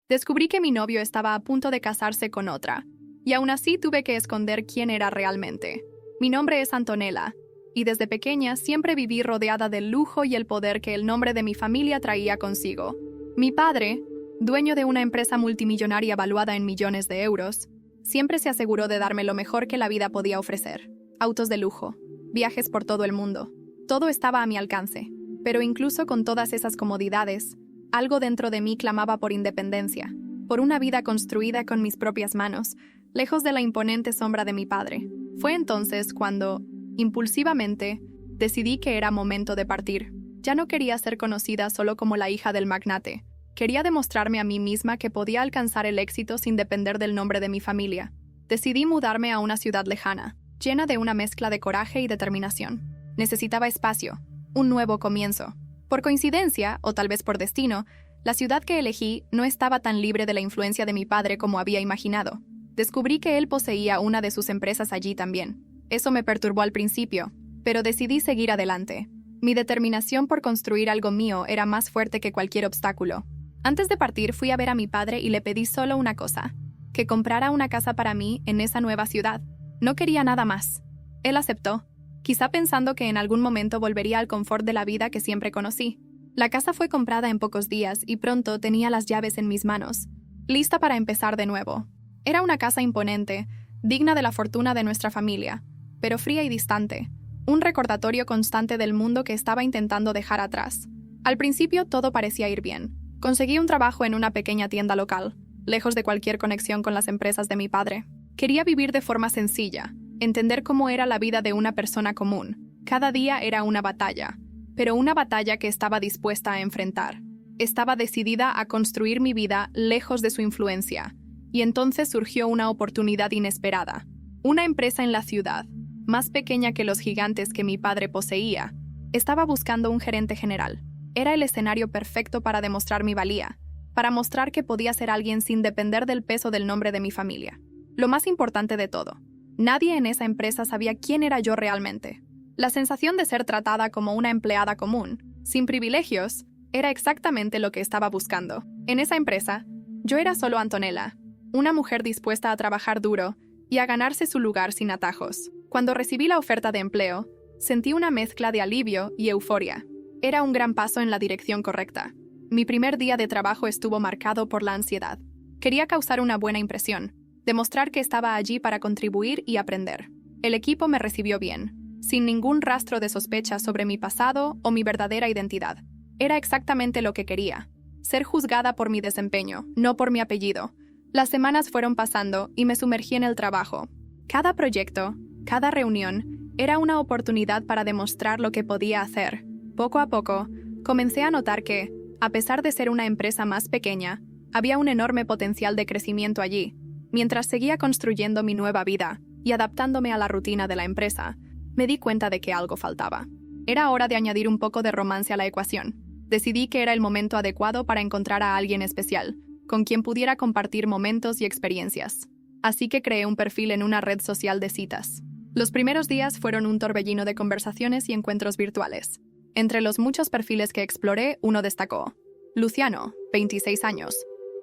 Descubrí que mi novio estaba a punto de casarse con otra, y aún así tuve que esconder quién era realmente. Mi nombre es Antonella, y desde pequeña siempre viví rodeada del lujo y el poder que el nombre de mi familia traía consigo. Mi padre, dueño de una empresa multimillonaria valuada en millones de euros, siempre se aseguró de darme lo mejor que la vida podía ofrecer. Autos de lujo, viajes por todo el mundo. Todo estaba a mi alcance, pero incluso con todas esas comodidades, algo dentro de mí clamaba por independencia, por una vida construida con mis propias manos, lejos de la imponente sombra de mi padre. Fue entonces cuando, impulsivamente, decidí que era momento de partir. Ya no quería ser conocida solo como la hija del magnate. Quería demostrarme a mí misma que podía alcanzar el éxito sin depender del nombre de mi familia. Decidí mudarme a una ciudad lejana, llena de una mezcla de coraje y determinación. Necesitaba espacio, un nuevo comienzo. Por coincidencia, o tal vez por destino, la ciudad que elegí no estaba tan libre de la influencia de mi padre como había imaginado. Descubrí que él poseía una de sus empresas allí también. Eso me perturbó al principio, pero decidí seguir adelante. Mi determinación por construir algo mío era más fuerte que cualquier obstáculo. Antes de partir fui a ver a mi padre y le pedí solo una cosa: que comprara una casa para mí en esa nueva ciudad. No quería nada más. Él aceptó, quizá pensando que en algún momento volvería al confort de la vida que siempre conocí. La casa fue comprada en pocos días y pronto tenía las llaves en mis manos, lista para empezar de nuevo. Era una casa imponente, digna de la fortuna de nuestra familia, pero fría y distante, un recordatorio constante del mundo que estaba intentando dejar atrás. Al principio todo parecía ir bien. Conseguí un trabajo en una pequeña tienda local, lejos de cualquier conexión con las empresas de mi padre. Quería vivir de forma sencilla, entender cómo era la vida de una persona común. Cada día era una batalla, pero una batalla que estaba dispuesta a enfrentar. Estaba decidida a construir mi vida lejos de su influencia, y entonces surgió una oportunidad inesperada. Una empresa en la ciudad, más pequeña que los gigantes que mi padre poseía, estaba buscando un gerente general. Era el escenario perfecto para demostrar mi valía, para mostrar que podía ser alguien sin depender del peso del nombre de mi familia. Lo más importante de todo, nadie en esa empresa sabía quién era yo realmente. La sensación de ser tratada como una empleada común, sin privilegios, era exactamente lo que estaba buscando. En esa empresa, yo era solo Antonella, una mujer dispuesta a trabajar duro y a ganarse su lugar sin atajos. Cuando recibí la oferta de empleo, sentí una mezcla de alivio y euforia. Era un gran paso en la dirección correcta. Mi primer día de trabajo estuvo marcado por la ansiedad. Quería causar una buena impresión, demostrar que estaba allí para contribuir y aprender. El equipo me recibió bien, sin ningún rastro de sospecha sobre mi pasado o mi verdadera identidad. Era exactamente lo que quería: ser juzgada por mi desempeño, no por mi apellido. Las semanas fueron pasando y me sumergí en el trabajo. Cada proyecto, cada reunión, era una oportunidad para demostrar lo que podía hacer. Poco a poco, comencé a notar que, a pesar de ser una empresa más pequeña, había un enorme potencial de crecimiento allí. Mientras seguía construyendo mi nueva vida y adaptándome a la rutina de la empresa, me di cuenta de que algo faltaba. Era hora de añadir un poco de romance a la ecuación. Decidí que era el momento adecuado para encontrar a alguien especial, con quien pudiera compartir momentos y experiencias. Así que creé un perfil en una red social de citas. Los primeros días fueron un torbellino de conversaciones y encuentros virtuales. Entre los muchos perfiles que exploré, uno destacó. Luciano, 26 años.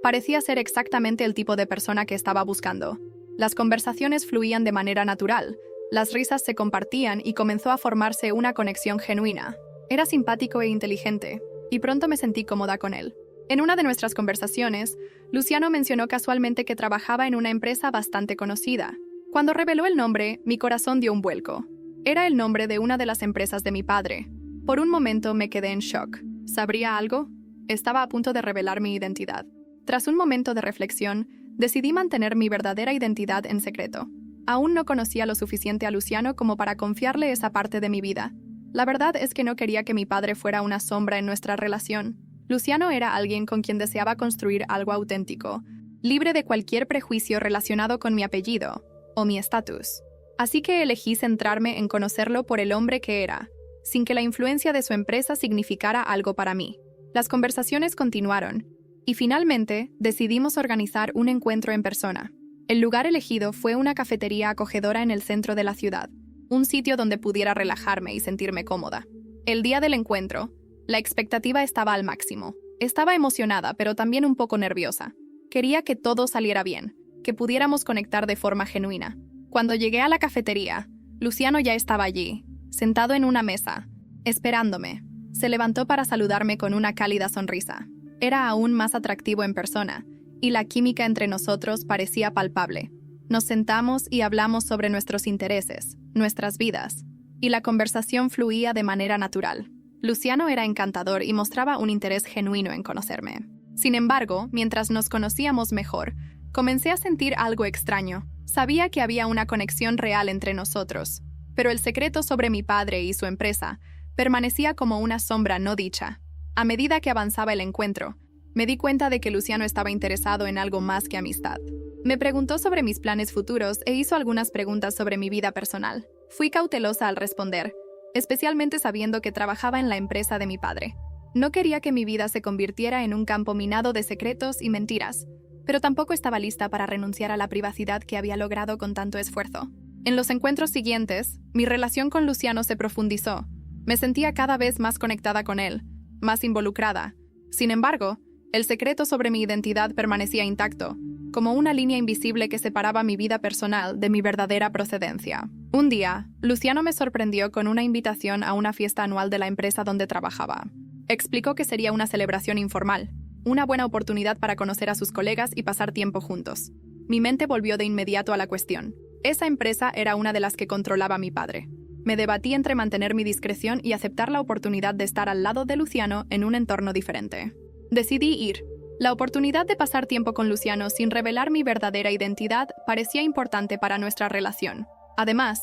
Parecía ser exactamente el tipo de persona que estaba buscando. Las conversaciones fluían de manera natural, las risas se compartían y comenzó a formarse una conexión genuina. Era simpático e inteligente, y pronto me sentí cómoda con él. En una de nuestras conversaciones, Luciano mencionó casualmente que trabajaba en una empresa bastante conocida. Cuando reveló el nombre, mi corazón dio un vuelco. Era el nombre de una de las empresas de mi padre. Por un momento me quedé en shock. ¿Sabría algo? Estaba a punto de revelar mi identidad. Tras un momento de reflexión, decidí mantener mi verdadera identidad en secreto. Aún no conocía lo suficiente a Luciano como para confiarle esa parte de mi vida. La verdad es que no quería que mi padre fuera una sombra en nuestra relación. Luciano era alguien con quien deseaba construir algo auténtico, libre de cualquier prejuicio relacionado con mi apellido o mi estatus. Así que elegí centrarme en conocerlo por el hombre que era, sin que la influencia de su empresa significara algo para mí. Las conversaciones continuaron, y finalmente decidimos organizar un encuentro en persona. El lugar elegido fue una cafetería acogedora en el centro de la ciudad, un sitio donde pudiera relajarme y sentirme cómoda. El día del encuentro, la expectativa estaba al máximo. Estaba emocionada, pero también un poco nerviosa. Quería que todo saliera bien, que pudiéramos conectar de forma genuina. Cuando llegué a la cafetería, Luciano ya estaba allí, sentado en una mesa, esperándome. Se levantó para saludarme con una cálida sonrisa. Era aún más atractivo en persona, y la química entre nosotros parecía palpable. Nos sentamos y hablamos sobre nuestros intereses, nuestras vidas, y la conversación fluía de manera natural. Luciano era encantador y mostraba un interés genuino en conocerme. Sin embargo, mientras nos conocíamos mejor, comencé a sentir algo extraño. Sabía que había una conexión real entre nosotros, pero el secreto sobre mi padre y su empresa permanecía como una sombra no dicha. A medida que avanzaba el encuentro, me di cuenta de que Luciano estaba interesado en algo más que amistad. Me preguntó sobre mis planes futuros e hizo algunas preguntas sobre mi vida personal. Fui cautelosa al responder, especialmente sabiendo que trabajaba en la empresa de mi padre. No quería que mi vida se convirtiera en un campo minado de secretos y mentiras, pero tampoco estaba lista para renunciar a la privacidad que había logrado con tanto esfuerzo. En los encuentros siguientes, mi relación con Luciano se profundizó. Me sentía cada vez más conectada con él, más involucrada. Sin embargo, el secreto sobre mi identidad permanecía intacto, como una línea invisible que separaba mi vida personal de mi verdadera procedencia. Un día, Luciano me sorprendió con una invitación a una fiesta anual de la empresa donde trabajaba. Explicó que sería una celebración informal, una buena oportunidad para conocer a sus colegas y pasar tiempo juntos. Mi mente volvió de inmediato a la cuestión. Esa empresa era una de las que controlaba mi padre. Me debatí entre mantener mi discreción y aceptar la oportunidad de estar al lado de Luciano en un entorno diferente. Decidí ir. La oportunidad de pasar tiempo con Luciano sin revelar mi verdadera identidad parecía importante para nuestra relación. Además,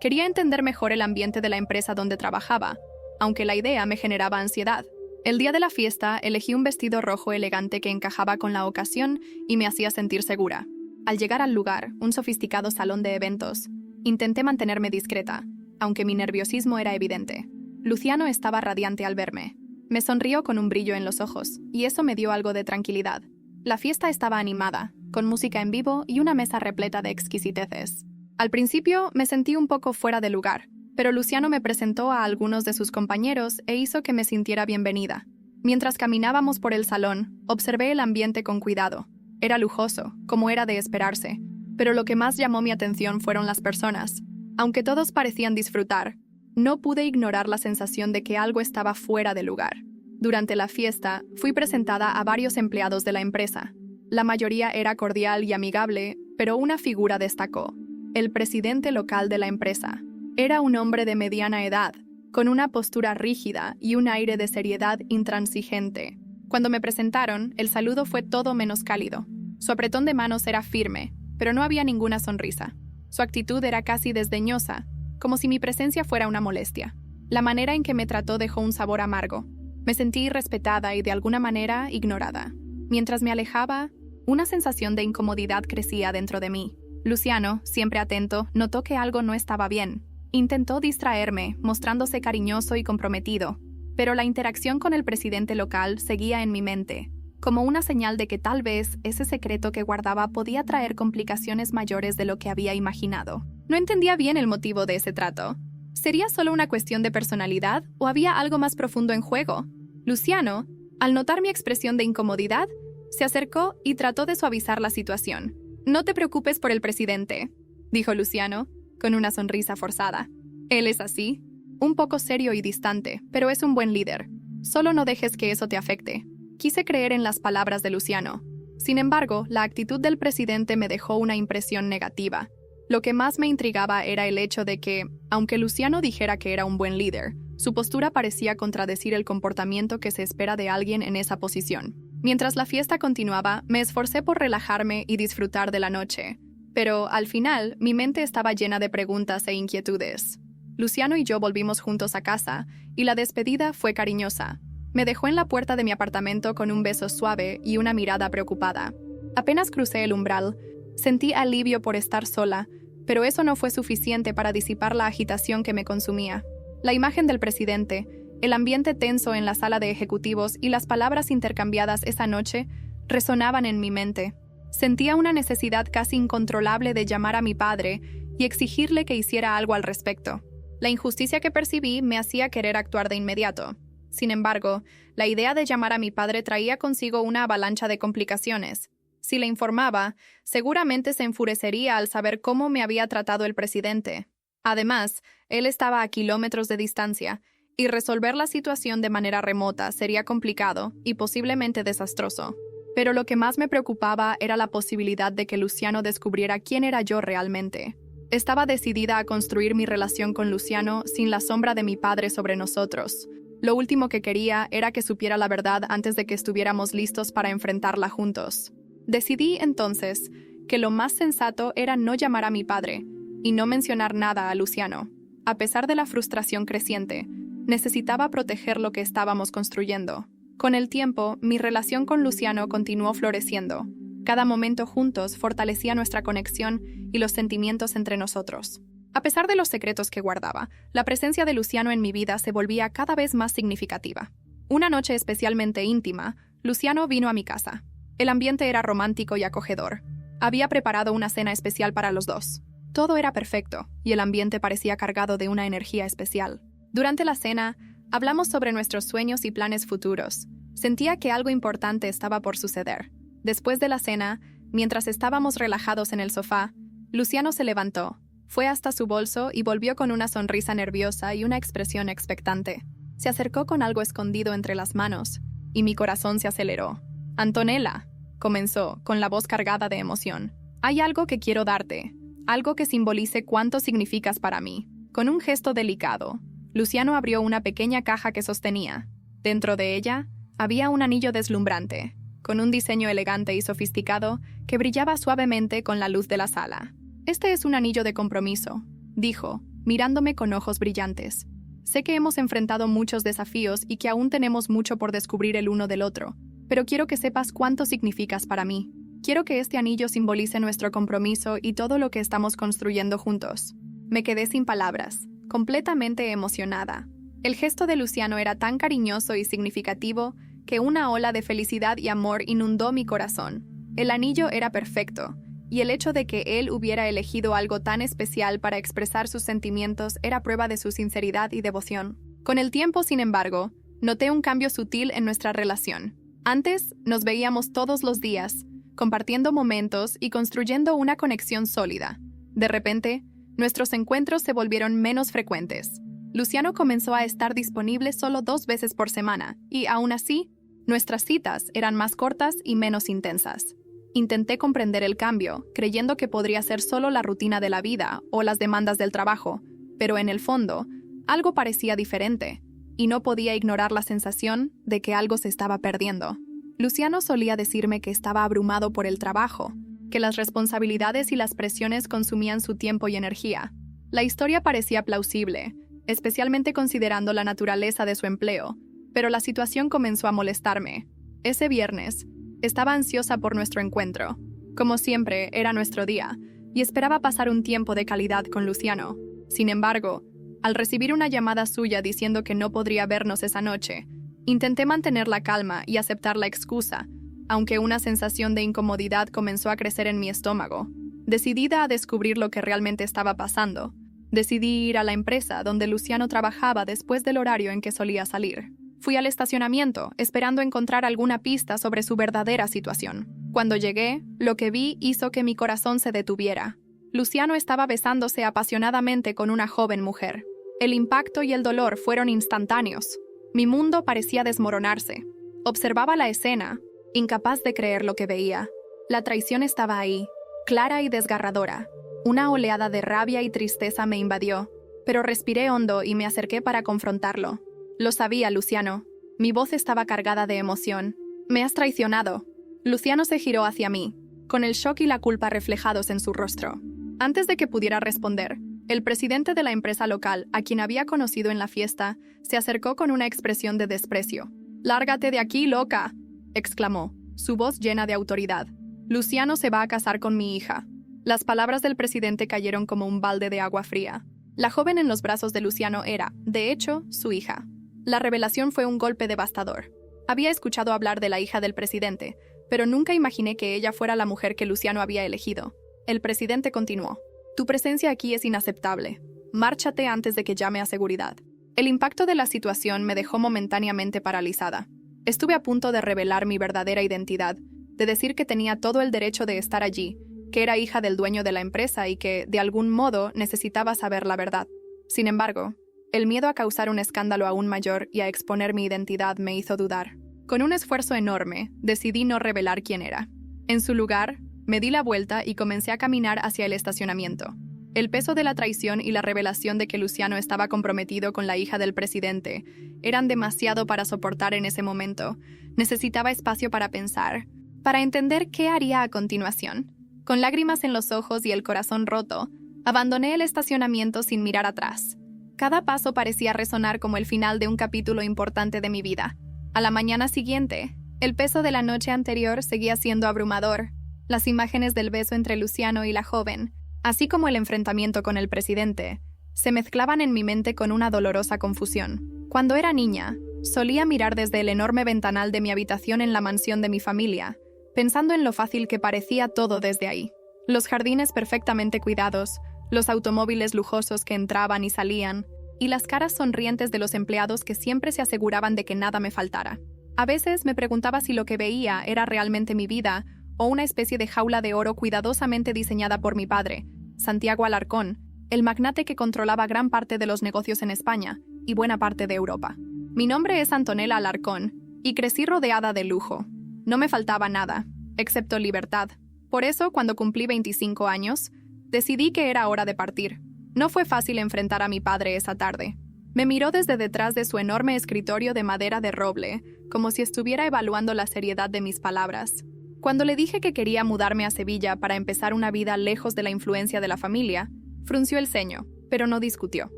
quería entender mejor el ambiente de la empresa donde trabajaba, aunque la idea me generaba ansiedad. El día de la fiesta elegí un vestido rojo elegante que encajaba con la ocasión y me hacía sentir segura. Al llegar al lugar, un sofisticado salón de eventos, intenté mantenerme discreta, aunque mi nerviosismo era evidente. Luciano estaba radiante al verme. Me sonrió con un brillo en los ojos, y eso me dio algo de tranquilidad. La fiesta estaba animada, con música en vivo y una mesa repleta de exquisiteces. Al principio me sentí un poco fuera de lugar, pero Luciano me presentó a algunos de sus compañeros e hizo que me sintiera bienvenida. Mientras caminábamos por el salón, observé el ambiente con cuidado. Era lujoso, como era de esperarse, pero lo que más llamó mi atención fueron las personas. Aunque todos parecían disfrutar, no pude ignorar la sensación de que algo estaba fuera de lugar. Durante la fiesta, fui presentada a varios empleados de la empresa. La mayoría era cordial y amigable, pero una figura destacó: el presidente local de la empresa. Era un hombre de mediana edad, con una postura rígida y un aire de seriedad intransigente. Cuando me presentaron, el saludo fue todo menos cálido. Su apretón de manos era firme, pero no había ninguna sonrisa. Su actitud era casi desdeñosa, como si mi presencia fuera una molestia. La manera en que me trató dejó un sabor amargo. Me sentí irrespetada y de alguna manera ignorada. Mientras me alejaba, una sensación de incomodidad crecía dentro de mí. Luciano, siempre atento, notó que algo no estaba bien. Intentó distraerme, mostrándose cariñoso y comprometido, pero la interacción con el presidente local seguía en mi mente, como una señal de que tal vez ese secreto que guardaba podía traer complicaciones mayores de lo que había imaginado. No entendía bien el motivo de ese trato. ¿Sería solo una cuestión de personalidad o había algo más profundo en juego? Luciano, al notar mi expresión de incomodidad, se acercó y trató de suavizar la situación. «No te preocupes por el presidente», dijo Luciano, con una sonrisa forzada. «Él es así, un poco serio y distante, pero es un buen líder. Solo no dejes que eso te afecte». Quise creer en las palabras de Luciano. Sin embargo, la actitud del presidente me dejó una impresión negativa. Lo que más me intrigaba era el hecho de que, aunque Luciano dijera que era un buen líder, su postura parecía contradecir el comportamiento que se espera de alguien en esa posición. Mientras la fiesta continuaba, me esforcé por relajarme y disfrutar de la noche. Pero, al final, mi mente estaba llena de preguntas e inquietudes. Luciano y yo volvimos juntos a casa, y la despedida fue cariñosa. Me dejó en la puerta de mi apartamento con un beso suave y una mirada preocupada. Apenas crucé el umbral, sentí alivio por estar sola, pero eso no fue suficiente para disipar la agitación que me consumía. La imagen del presidente, el ambiente tenso en la sala de ejecutivos y las palabras intercambiadas esa noche resonaban en mi mente. Sentía una necesidad casi incontrolable de llamar a mi padre y exigirle que hiciera algo al respecto. La injusticia que percibí me hacía querer actuar de inmediato. Sin embargo, la idea de llamar a mi padre traía consigo una avalancha de complicaciones. Si le informaba, seguramente se enfurecería al saber cómo me había tratado el presidente. Además, él estaba a kilómetros de distancia, y resolver la situación de manera remota sería complicado y posiblemente desastroso. Pero lo que más me preocupaba era la posibilidad de que Luciano descubriera quién era yo realmente. Estaba decidida a construir mi relación con Luciano sin la sombra de mi padre sobre nosotros. Lo último que quería era que supiera la verdad antes de que estuviéramos listos para enfrentarla juntos. Decidí entonces que lo más sensato era no llamar a mi padre y no mencionar nada a Luciano. A pesar de la frustración creciente, necesitaba proteger lo que estábamos construyendo. Con el tiempo, mi relación con Luciano continuó floreciendo. Cada momento juntos fortalecía nuestra conexión y los sentimientos entre nosotros. A pesar de los secretos que guardaba, la presencia de Luciano en mi vida se volvía cada vez más significativa. Una noche especialmente íntima, Luciano vino a mi casa. El ambiente era romántico y acogedor. Había preparado una cena especial para los dos. Todo era perfecto, y el ambiente parecía cargado de una energía especial. Durante la cena, hablamos sobre nuestros sueños y planes futuros. Sentía que algo importante estaba por suceder. Después de la cena, mientras estábamos relajados en el sofá, Luciano se levantó, fue hasta su bolso y volvió con una sonrisa nerviosa y una expresión expectante. Se acercó con algo escondido entre las manos, y mi corazón se aceleró. «Antonella», comenzó, con la voz cargada de emoción. «Hay algo que quiero darte, algo que simbolice cuánto significas para mí». Con un gesto delicado, Luciano abrió una pequeña caja que sostenía. Dentro de ella, había un anillo deslumbrante, con un diseño elegante y sofisticado que brillaba suavemente con la luz de la sala. «Este es un anillo de compromiso», dijo, mirándome con ojos brillantes. «Sé que hemos enfrentado muchos desafíos y que aún tenemos mucho por descubrir el uno del otro, pero quiero que sepas cuánto significas para mí. Quiero que este anillo simbolice nuestro compromiso y todo lo que estamos construyendo juntos». Me quedé sin palabras, completamente emocionada. El gesto de Luciano era tan cariñoso y significativo que una ola de felicidad y amor inundó mi corazón. El anillo era perfecto, y el hecho de que él hubiera elegido algo tan especial para expresar sus sentimientos era prueba de su sinceridad y devoción. Con el tiempo, sin embargo, noté un cambio sutil en nuestra relación. Antes, nos veíamos todos los días, compartiendo momentos y construyendo una conexión sólida. De repente, nuestros encuentros se volvieron menos frecuentes. Luciano comenzó a estar disponible solo 2 veces por semana, y aún así, nuestras citas eran más cortas y menos intensas. Intenté comprender el cambio, creyendo que podría ser solo la rutina de la vida o las demandas del trabajo, pero en el fondo, algo parecía diferente, y no podía ignorar la sensación de que algo se estaba perdiendo. Luciano solía decirme que estaba abrumado por el trabajo, que las responsabilidades y las presiones consumían su tiempo y energía. La historia parecía plausible, especialmente considerando la naturaleza de su empleo, pero la situación comenzó a molestarme. Ese viernes, estaba ansiosa por nuestro encuentro. Como siempre, era nuestro día, y esperaba pasar un tiempo de calidad con Luciano. Sin embargo, al recibir una llamada suya diciendo que no podría vernos esa noche, intenté mantener la calma y aceptar la excusa, aunque una sensación de incomodidad comenzó a crecer en mi estómago. Decidida a descubrir lo que realmente estaba pasando, decidí ir a la empresa donde Luciano trabajaba después del horario en que solía salir. Fui al estacionamiento, esperando encontrar alguna pista sobre su verdadera situación. Cuando llegué, lo que vi hizo que mi corazón se detuviera. Luciano estaba besándose apasionadamente con una joven mujer. El impacto y el dolor fueron instantáneos. Mi mundo parecía desmoronarse. Observaba la escena, incapaz de creer lo que veía. La traición estaba ahí, clara y desgarradora. Una oleada de rabia y tristeza me invadió, pero respiré hondo y me acerqué para confrontarlo. Lo sabía, Luciano. Mi voz estaba cargada de emoción. «Me has traicionado». Luciano se giró hacia mí, con el shock y la culpa reflejados en su rostro. Antes de que pudiera responder, el presidente de la empresa local, a quien había conocido en la fiesta, se acercó con una expresión de desprecio. «¡Lárgate de aquí, loca!», exclamó, su voz llena de autoridad. «Luciano se va a casar con mi hija». Las palabras del presidente cayeron como un balde de agua fría. La joven en los brazos de Luciano era, de hecho, su hija. La revelación fue un golpe devastador. Había escuchado hablar de la hija del presidente, pero nunca imaginé que ella fuera la mujer que Luciano había elegido. El presidente continuó. «Tu presencia aquí es inaceptable. Márchate antes de que llame a seguridad». El impacto de la situación me dejó momentáneamente paralizada. Estuve a punto de revelar mi verdadera identidad, de decir que tenía todo el derecho de estar allí, que era hija del dueño de la empresa y que, de algún modo, necesitaba saber la verdad. Sin embargo, el miedo a causar un escándalo aún mayor y a exponer mi identidad me hizo dudar. Con un esfuerzo enorme, decidí no revelar quién era. En su lugar, me di la vuelta y comencé a caminar hacia el estacionamiento. El peso de la traición y la revelación de que Luciano estaba comprometido con la hija del presidente eran demasiado para soportar en ese momento. Necesitaba espacio para pensar, para entender qué haría a continuación. Con lágrimas en los ojos y el corazón roto, abandoné el estacionamiento sin mirar atrás. Cada paso parecía resonar como el final de un capítulo importante de mi vida. A la mañana siguiente, el peso de la noche anterior seguía siendo abrumador. Las imágenes del beso entre Luciano y la joven, así como el enfrentamiento con el presidente, se mezclaban en mi mente con una dolorosa confusión. Cuando era niña, solía mirar desde el enorme ventanal de mi habitación en la mansión de mi familia, pensando en lo fácil que parecía todo desde ahí. Los jardines perfectamente cuidados, los automóviles lujosos que entraban y salían, y las caras sonrientes de los empleados que siempre se aseguraban de que nada me faltara. A veces me preguntaba si lo que veía era realmente mi vida o una especie de jaula de oro cuidadosamente diseñada por mi padre, Santiago Alarcón, el magnate que controlaba gran parte de los negocios en España y buena parte de Europa. Mi nombre es Antonella Alarcón y crecí rodeada de lujo. No me faltaba nada, excepto libertad. Por eso, cuando cumplí 25 años, decidí que era hora de partir. No fue fácil enfrentar a mi padre esa tarde. Me miró desde detrás de su enorme escritorio de madera de roble, como si estuviera evaluando la seriedad de mis palabras. Cuando le dije que quería mudarme a Sevilla para empezar una vida lejos de la influencia de la familia, frunció el ceño, pero no discutió.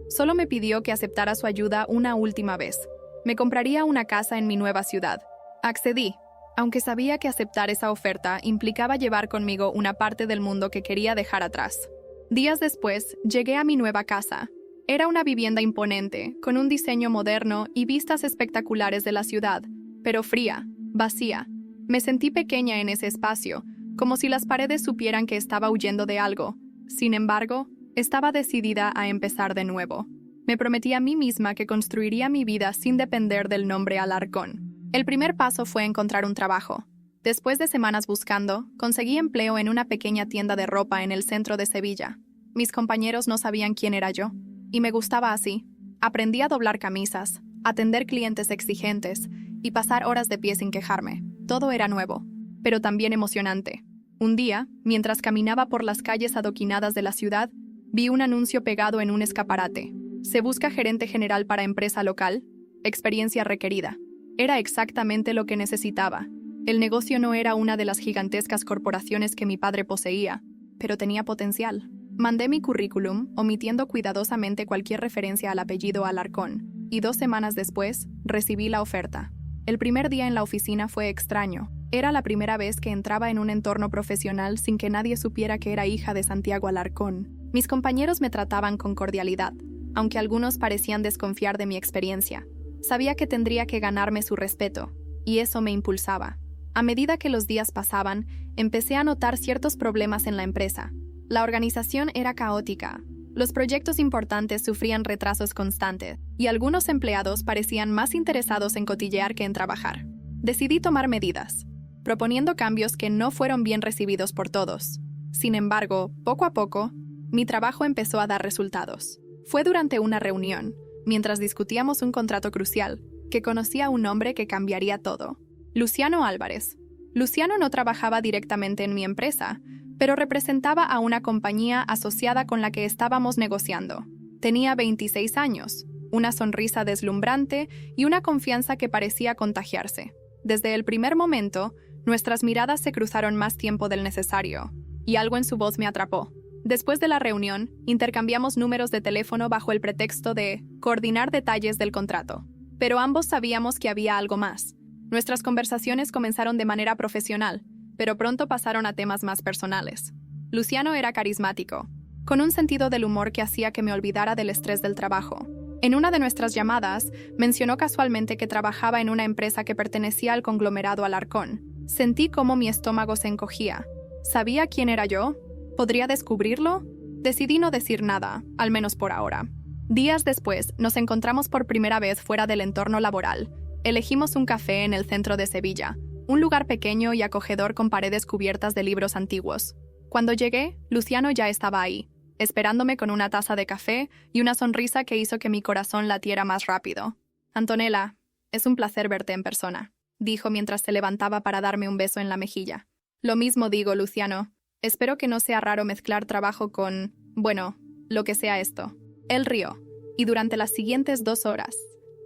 Solo me pidió que aceptara su ayuda una última vez. Me compraría una casa en mi nueva ciudad. Accedí, aunque sabía que aceptar esa oferta implicaba llevar conmigo una parte del mundo que quería dejar atrás. Días después, llegué a mi nueva casa. Era una vivienda imponente, con un diseño moderno y vistas espectaculares de la ciudad, pero fría, vacía. Me sentí pequeña en ese espacio, como si las paredes supieran que estaba huyendo de algo. Sin embargo, estaba decidida a empezar de nuevo. Me prometí a mí misma que construiría mi vida sin depender del nombre Alarcón. El primer paso fue encontrar un trabajo. Después de semanas buscando, conseguí empleo en una pequeña tienda de ropa en el centro de Sevilla. Mis compañeros no sabían quién era yo, y me gustaba así. Aprendí a doblar camisas, atender clientes exigentes y pasar horas de pie sin quejarme. Todo era nuevo, pero también emocionante. Un día, mientras caminaba por las calles adoquinadas de la ciudad, vi un anuncio pegado en un escaparate. Se busca gerente general para empresa local, experiencia requerida. Era exactamente lo que necesitaba. El negocio no era una de las gigantescas corporaciones que mi padre poseía, pero tenía potencial. Mandé mi currículum, omitiendo cuidadosamente cualquier referencia al apellido Alarcón, y 2 semanas después, recibí la oferta. El primer día en la oficina fue extraño. Era la primera vez que entraba en un entorno profesional sin que nadie supiera que era hija de Santiago Alarcón. Mis compañeros me trataban con cordialidad, aunque algunos parecían desconfiar de mi experiencia. Sabía que tendría que ganarme su respeto, y eso me impulsaba. A medida que los días pasaban, empecé a notar ciertos problemas en la empresa. La organización era caótica, los proyectos importantes sufrían retrasos constantes, y algunos empleados parecían más interesados en cotillear que en trabajar. Decidí tomar medidas, proponiendo cambios que no fueron bien recibidos por todos. Sin embargo, poco a poco, mi trabajo empezó a dar resultados. Fue durante una reunión, mientras discutíamos un contrato crucial, que conocí a un hombre que cambiaría todo. Luciano Álvarez. Luciano no trabajaba directamente en mi empresa, pero representaba a una compañía asociada con la que estábamos negociando. Tenía 26 años, una sonrisa deslumbrante y una confianza que parecía contagiarse. Desde el primer momento, nuestras miradas se cruzaron más tiempo del necesario, y algo en su voz me atrapó. Después de la reunión, intercambiamos números de teléfono bajo el pretexto de coordinar detalles del contrato. Pero ambos sabíamos que había algo más. Nuestras conversaciones comenzaron de manera profesional, pero pronto pasaron a temas más personales. Luciano era carismático, con un sentido del humor que hacía que me olvidara del estrés del trabajo. En una de nuestras llamadas, mencionó casualmente que trabajaba en una empresa que pertenecía al conglomerado Alarcón. Sentí cómo mi estómago se encogía. ¿Sabía quién era yo? ¿Podría descubrirlo? Decidí no decir nada, al menos por ahora. Días después, nos encontramos por primera vez fuera del entorno laboral. Elegimos un café en el centro de Sevilla, un lugar pequeño y acogedor con paredes cubiertas de libros antiguos. Cuando llegué, Luciano ya estaba ahí, esperándome con una taza de café y una sonrisa que hizo que mi corazón latiera más rápido. «Antonella, es un placer verte en persona», dijo mientras se levantaba para darme un beso en la mejilla. «Lo mismo digo, Luciano. Espero que no sea raro mezclar trabajo con, bueno, lo que sea esto». Él rió, y durante las siguientes 2 horas,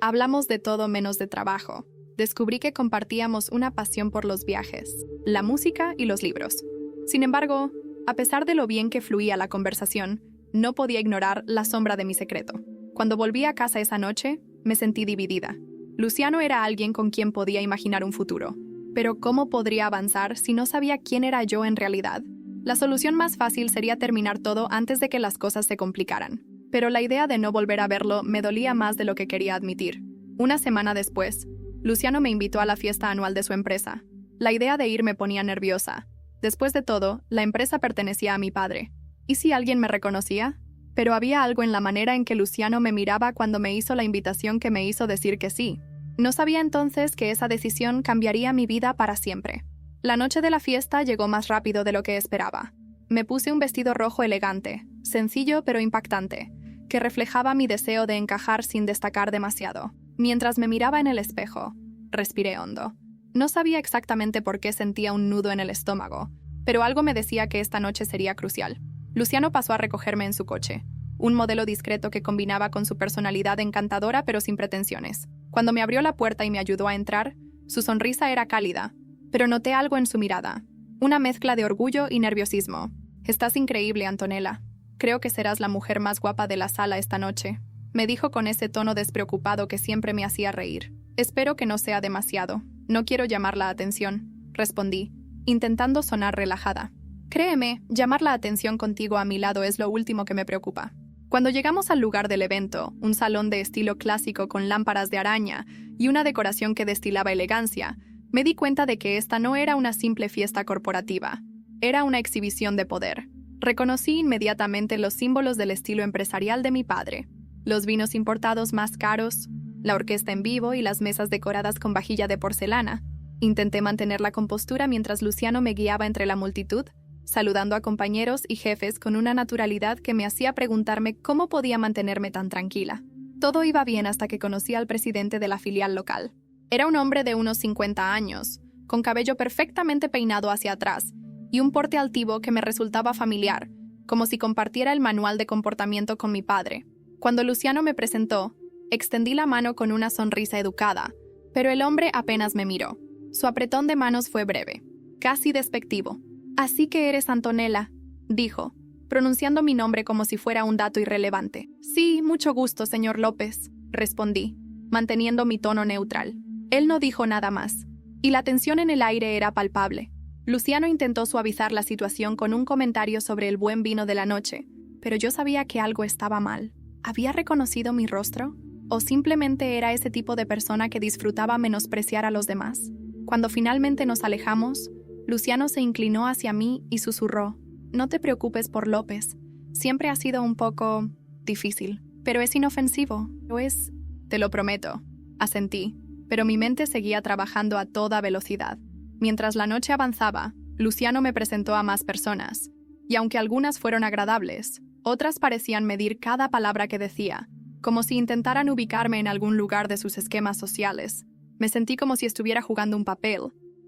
hablamos de todo menos de trabajo. Descubrí que compartíamos una pasión por los viajes, la música y los libros. Sin embargo, a pesar de lo bien que fluía la conversación, no podía ignorar la sombra de mi secreto. Cuando volví a casa esa noche, me sentí dividida. Luciano era alguien con quien podía imaginar un futuro. Pero ¿cómo podría avanzar si no sabía quién era yo en realidad? La solución más fácil sería terminar todo antes de que las cosas se complicaran. Pero la idea de no volver a verlo me dolía más de lo que quería admitir. Una semana después, Luciano me invitó a la fiesta anual de su empresa. La idea de ir me ponía nerviosa. Después de todo, la empresa pertenecía a mi padre. ¿Y si alguien me reconocía? Pero había algo en la manera en que Luciano me miraba cuando me hizo la invitación que me hizo decir que sí. No sabía entonces que esa decisión cambiaría mi vida para siempre. La noche de la fiesta llegó más rápido de lo que esperaba. Me puse un vestido rojo elegante, sencillo pero impactante, que reflejaba mi deseo de encajar sin destacar demasiado. Mientras me miraba en el espejo, respiré hondo. No sabía exactamente por qué sentía un nudo en el estómago, pero algo me decía que esta noche sería crucial. Luciano pasó a recogerme en su coche, un modelo discreto que combinaba con su personalidad encantadora pero sin pretensiones. Cuando me abrió la puerta y me ayudó a entrar, su sonrisa era cálida, pero noté algo en su mirada, una mezcla de orgullo y nerviosismo. «Estás increíble, Antonella. Creo que serás la mujer más guapa de la sala esta noche», me dijo con ese tono despreocupado que siempre me hacía reír. «Espero que no sea demasiado. No quiero llamar la atención», respondí, intentando sonar relajada. «Créeme, llamar la atención contigo a mi lado es lo último que me preocupa». Cuando llegamos al lugar del evento, un salón de estilo clásico con lámparas de araña y una decoración que destilaba elegancia, me di cuenta de que esta no era una simple fiesta corporativa. Era una exhibición de poder. Reconocí inmediatamente los símbolos del estilo empresarial de mi padre. Los vinos importados más caros, la orquesta en vivo y las mesas decoradas con vajilla de porcelana. Intenté mantener la compostura mientras Luciano me guiaba entre la multitud, saludando a compañeros y jefes con una naturalidad que me hacía preguntarme cómo podía mantenerme tan tranquila. Todo iba bien hasta que conocí al presidente de la filial local. Era un hombre de unos 50 años, con cabello perfectamente peinado hacia atrás y un porte altivo que me resultaba familiar, como si compartiera el manual de comportamiento con mi padre. Cuando Luciano me presentó, extendí la mano con una sonrisa educada, pero el hombre apenas me miró. Su apretón de manos fue breve, casi despectivo. «Así que eres Antonella», dijo, pronunciando mi nombre como si fuera un dato irrelevante. «Sí, mucho gusto, señor López», respondí, manteniendo mi tono neutral. Él no dijo nada más, y la tensión en el aire era palpable. Luciano intentó suavizar la situación con un comentario sobre el buen vino de la noche, pero yo sabía que algo estaba mal. ¿Había reconocido mi rostro? ¿O simplemente era ese tipo de persona que disfrutaba menospreciar a los demás? Cuando finalmente nos alejamos, Luciano se inclinó hacia mí y susurró: «No te preocupes por López. Siempre ha sido un poco difícil, pero es inofensivo. Lo es». «Te lo prometo», asentí, pero mi mente seguía trabajando a toda velocidad. Mientras la noche avanzaba, Luciano me presentó a más personas, y aunque algunas fueron agradables, otras parecían medir cada palabra que decía, como si intentaran ubicarme en algún lugar de sus esquemas sociales. Me sentí como si estuviera jugando un papel,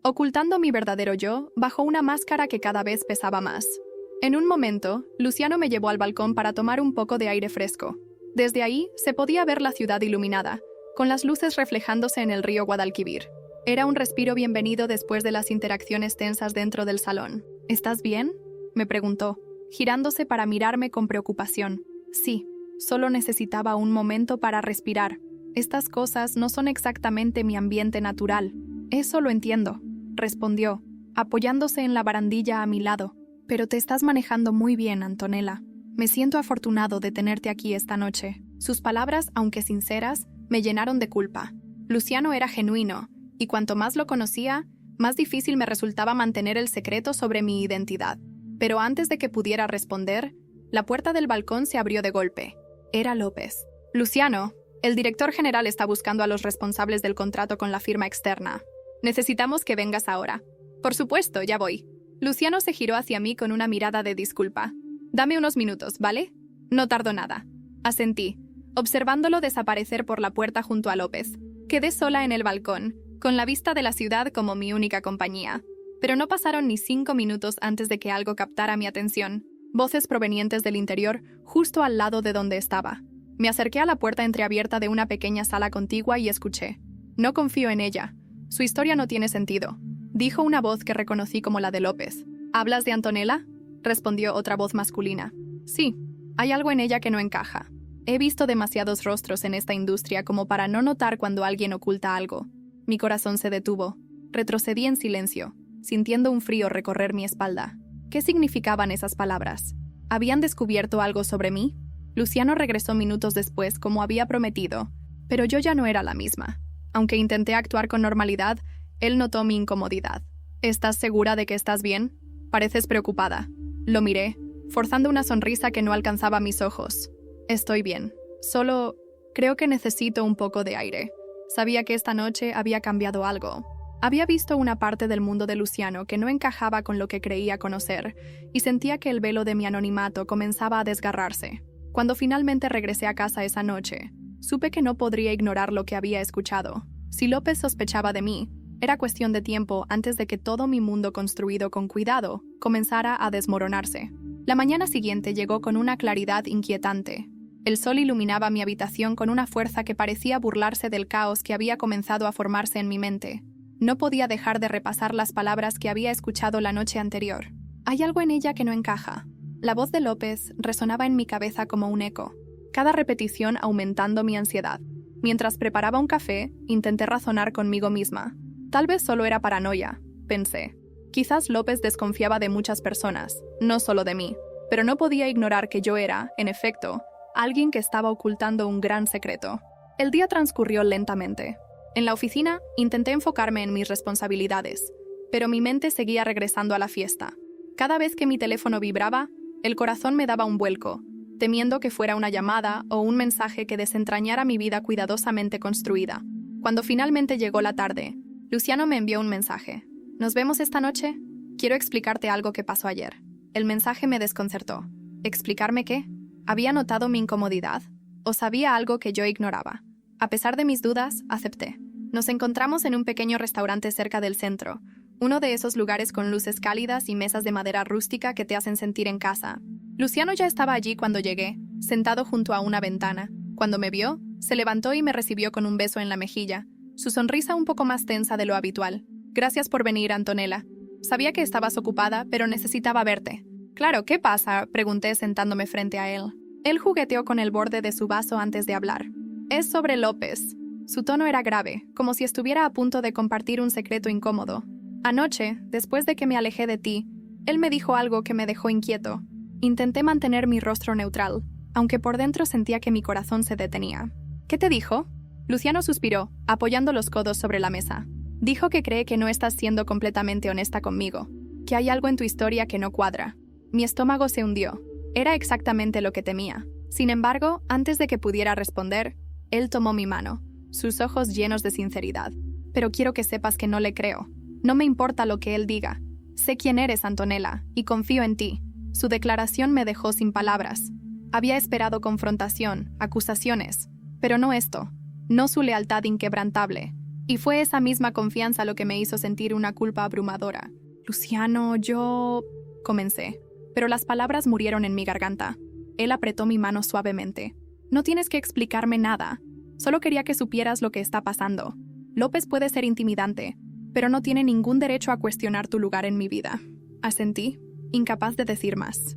ocultando mi verdadero yo bajo una máscara que cada vez pesaba más. En un momento, Luciano me llevó al balcón para tomar un poco de aire fresco. Desde ahí se podía ver la ciudad iluminada, con las luces reflejándose en el río Guadalquivir. Era un respiro bienvenido después de las interacciones tensas dentro del salón. «¿Estás bien?», me preguntó, girándose para mirarme con preocupación. «Sí, solo necesitaba un momento para respirar. Estas cosas no son exactamente mi ambiente natural». «Eso lo entiendo», respondió, apoyándose en la barandilla a mi lado. «Pero te estás manejando muy bien, Antonella. Me siento afortunado de tenerte aquí esta noche». Sus palabras, aunque sinceras, me llenaron de culpa. Luciano era genuino, y cuanto más lo conocía, más difícil me resultaba mantener el secreto sobre mi identidad. Pero antes de que pudiera responder, la puerta del balcón se abrió de golpe. Era López. «Luciano, el director general está buscando a los responsables del contrato con la firma externa», Necesitamos que vengas ahora. Por supuesto, ya voy. Luciano se giró hacia mí con una mirada de disculpa. Dame unos minutos, ¿vale? No tardo nada. Asentí, observándolo desaparecer por la puerta junto a López. Quedé sola en el balcón, con la vista de la ciudad como mi única compañía. Pero no pasaron ni 5 minutos antes de que algo captara mi atención. Voces provenientes del interior, justo al lado de donde estaba. Me acerqué a la puerta entreabierta de una pequeña sala contigua y escuché. No confío en ella. Su historia no tiene sentido, dijo una voz que reconocí como la de López. ¿Hablas de Antonella?, respondió otra voz masculina. Sí, hay algo en ella que no encaja. He visto demasiados rostros en esta industria como para no notar cuando alguien oculta algo. Mi corazón se detuvo. Retrocedí en silencio, sintiendo un frío recorrer mi espalda. ¿Qué significaban esas palabras? ¿Habían descubierto algo sobre mí? Luciano regresó minutos después como había prometido, pero yo ya no era la misma. Aunque intenté actuar con normalidad, él notó mi incomodidad. ¿Estás segura de que estás bien? Pareces preocupada. Lo miré, forzando una sonrisa que no alcanzaba mis ojos. Estoy bien. Solo creo que necesito un poco de aire. Sabía que esta noche había cambiado algo. Había visto una parte del mundo de Luciano que no encajaba con lo que creía conocer, y sentía que el velo de mi anonimato comenzaba a desgarrarse. Cuando finalmente regresé a casa esa noche, supe que no podría ignorar lo que había escuchado. Si López sospechaba de mí, era cuestión de tiempo antes de que todo mi mundo construido con cuidado comenzara a desmoronarse. La mañana siguiente llegó con una claridad inquietante. El sol iluminaba mi habitación con una fuerza que parecía burlarse del caos que había comenzado a formarse en mi mente. No podía dejar de repasar las palabras que había escuchado la noche anterior. Hay algo en ella que no encaja. La voz de López resonaba en mi cabeza como un eco, cada repetición aumentando mi ansiedad. Mientras preparaba un café, intenté razonar conmigo misma. Tal vez solo era paranoia, pensé. Quizás López desconfiaba de muchas personas, no solo de mí, pero no podía ignorar que yo era, en efecto, alguien que estaba ocultando un gran secreto. El día transcurrió lentamente. En la oficina, intenté enfocarme en mis responsabilidades, pero mi mente seguía regresando a la fiesta. Cada vez que mi teléfono vibraba, el corazón me daba un vuelco, temiendo que fuera una llamada o un mensaje que desentrañara mi vida cuidadosamente construida. Cuando finalmente llegó la tarde, Luciano me envió un mensaje. ¿Nos vemos esta noche? Quiero explicarte algo que pasó ayer. El mensaje me desconcertó. ¿Explicarme qué? ¿Había notado mi incomodidad? ¿O sabía algo que yo ignoraba? A pesar de mis dudas, acepté. Nos encontramos en un pequeño restaurante cerca del centro, uno de esos lugares con luces cálidas y mesas de madera rústica que te hacen sentir en casa. Luciano ya estaba allí cuando llegué, sentado junto a una ventana. Cuando me vio, se levantó y me recibió con un beso en la mejilla, su sonrisa un poco más tensa de lo habitual. Gracias por venir, Antonella. Sabía que estabas ocupada, pero necesitaba verte. Claro, ¿qué pasa?, pregunté sentándome frente a él. Él jugueteó con el borde de su vaso antes de hablar. Es sobre López. Su tono era grave, como si estuviera a punto de compartir un secreto incómodo. Anoche, después de que me alejé de ti, él me dijo algo que me dejó inquieto. Intenté mantener mi rostro neutral, aunque por dentro sentía que mi corazón se detenía. ¿Qué te dijo? Luciano suspiró, apoyando los codos sobre la mesa. Dijo que cree que no estás siendo completamente honesta conmigo, que hay algo en tu historia que no cuadra. Mi estómago se hundió. Era exactamente lo que temía. Sin embargo, antes de que pudiera responder, él tomó mi mano, sus ojos llenos de sinceridad. Pero quiero que sepas que no le creo. No me importa lo que él diga. Sé quién eres, Antonella, y confío en ti. Su declaración me dejó sin palabras. Había esperado confrontación, acusaciones, pero no esto, no su lealtad inquebrantable. Y fue esa misma confianza lo que me hizo sentir una culpa abrumadora. Luciano, comencé, pero las palabras murieron en mi garganta. Él apretó mi mano suavemente. No tienes que explicarme nada. Solo quería que supieras lo que está pasando. López puede ser intimidante, pero no tiene ningún derecho a cuestionar tu lugar en mi vida. Asentí, incapaz de decir más.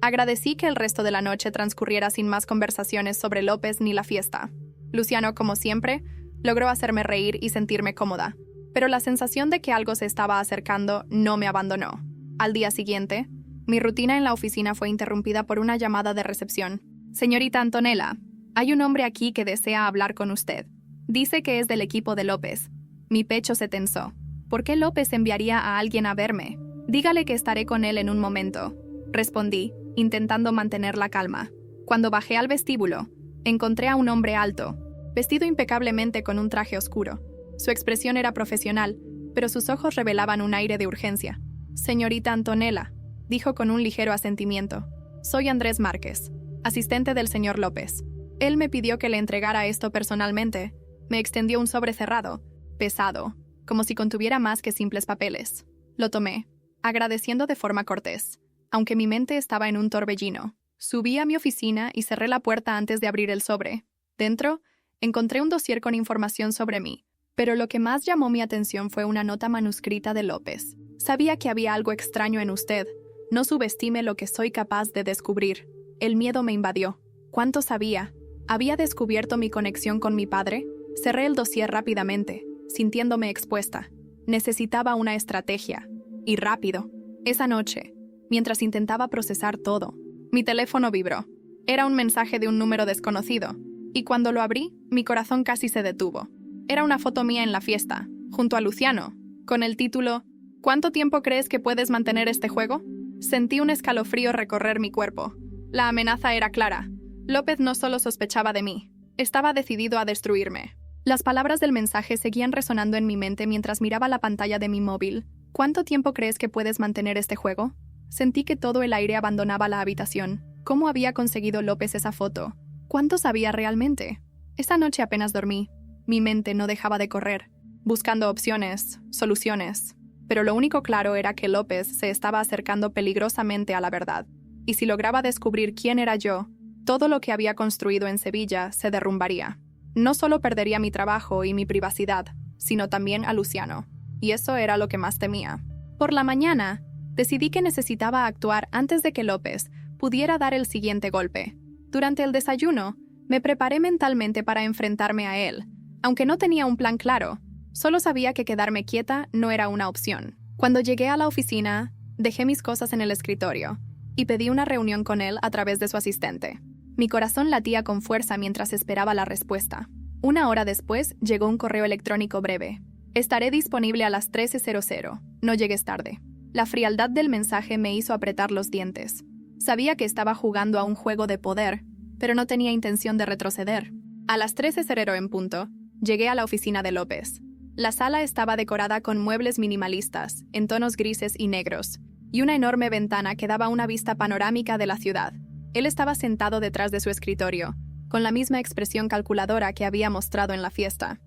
Agradecí que el resto de la noche transcurriera sin más conversaciones sobre López ni la fiesta. Luciano, como siempre, logró hacerme reír y sentirme cómoda, pero la sensación de que algo se estaba acercando no me abandonó. Al día siguiente, mi rutina en la oficina fue interrumpida por una llamada de recepción. Señorita Antonella, hay un hombre aquí que desea hablar con usted. Dice que es del equipo de López. Mi pecho se tensó. ¿Por qué López enviaría a alguien a verme? Dígale que estaré con él en un momento, respondí, intentando mantener la calma. Cuando bajé al vestíbulo, encontré a un hombre alto, vestido impecablemente con un traje oscuro. Su expresión era profesional, pero sus ojos revelaban un aire de urgencia. «Señorita Antonella», dijo con un ligero asentimiento. «Soy Andrés Márquez, asistente del señor López. Él me pidió que le entregara esto personalmente. Me extendió un sobre cerrado, pesado, como si contuviera más que simples papeles. Lo tomé, agradeciendo de forma cortés, aunque mi mente estaba en un torbellino. Subí a mi oficina y cerré la puerta antes de abrir el sobre. Dentro, encontré un dossier con información sobre mí, pero lo que más llamó mi atención fue una nota manuscrita de López. Sabía que había algo extraño en usted. No subestime lo que soy capaz de descubrir. El miedo me invadió. ¿Cuánto sabía? ¿Había descubierto mi conexión con mi padre? Cerré el dossier rápidamente, sintiéndome expuesta. Necesitaba una estrategia. Y rápido. Esa noche, mientras intentaba procesar todo, mi teléfono vibró. Era un mensaje de un número desconocido, y cuando lo abrí, mi corazón casi se detuvo. Era una foto mía en la fiesta, junto a Luciano, con el título «¿Cuánto tiempo crees que puedes mantener este juego?». Sentí un escalofrío recorrer mi cuerpo. La amenaza era clara. López no solo sospechaba de mí, estaba decidido a destruirme. Las palabras del mensaje seguían resonando en mi mente mientras miraba la pantalla de mi móvil. «¿Cuánto tiempo crees que puedes mantener este juego?». Sentí que todo el aire abandonaba la habitación. ¿Cómo había conseguido López esa foto? ¿Cuánto sabía realmente? Esa noche apenas dormí. Mi mente no dejaba de correr, buscando opciones, soluciones. Pero lo único claro era que López se estaba acercando peligrosamente a la verdad. Y si lograba descubrir quién era yo, todo lo que había construido en Sevilla se derrumbaría. No solo perdería mi trabajo y mi privacidad, sino también a Luciano. Y eso era lo que más temía. Por la mañana, decidí que necesitaba actuar antes de que López pudiera dar el siguiente golpe. Durante el desayuno, me preparé mentalmente para enfrentarme a él. Aunque no tenía un plan claro, solo sabía que quedarme quieta no era una opción. Cuando llegué a la oficina, dejé mis cosas en el escritorio y pedí una reunión con él a través de su asistente. Mi corazón latía con fuerza mientras esperaba la respuesta. 1 hora después, llegó un correo electrónico breve. «Estaré disponible a las 13:00. No llegues tarde». La frialdad del mensaje me hizo apretar los dientes. Sabía que estaba jugando a un juego de poder, pero no tenía intención de retroceder. A las 13:00 en punto, llegué a la oficina de López. La sala estaba decorada con muebles minimalistas, en tonos grises y negros, y una enorme ventana que daba una vista panorámica de la ciudad. Él estaba sentado detrás de su escritorio, con la misma expresión calculadora que había mostrado en la fiesta.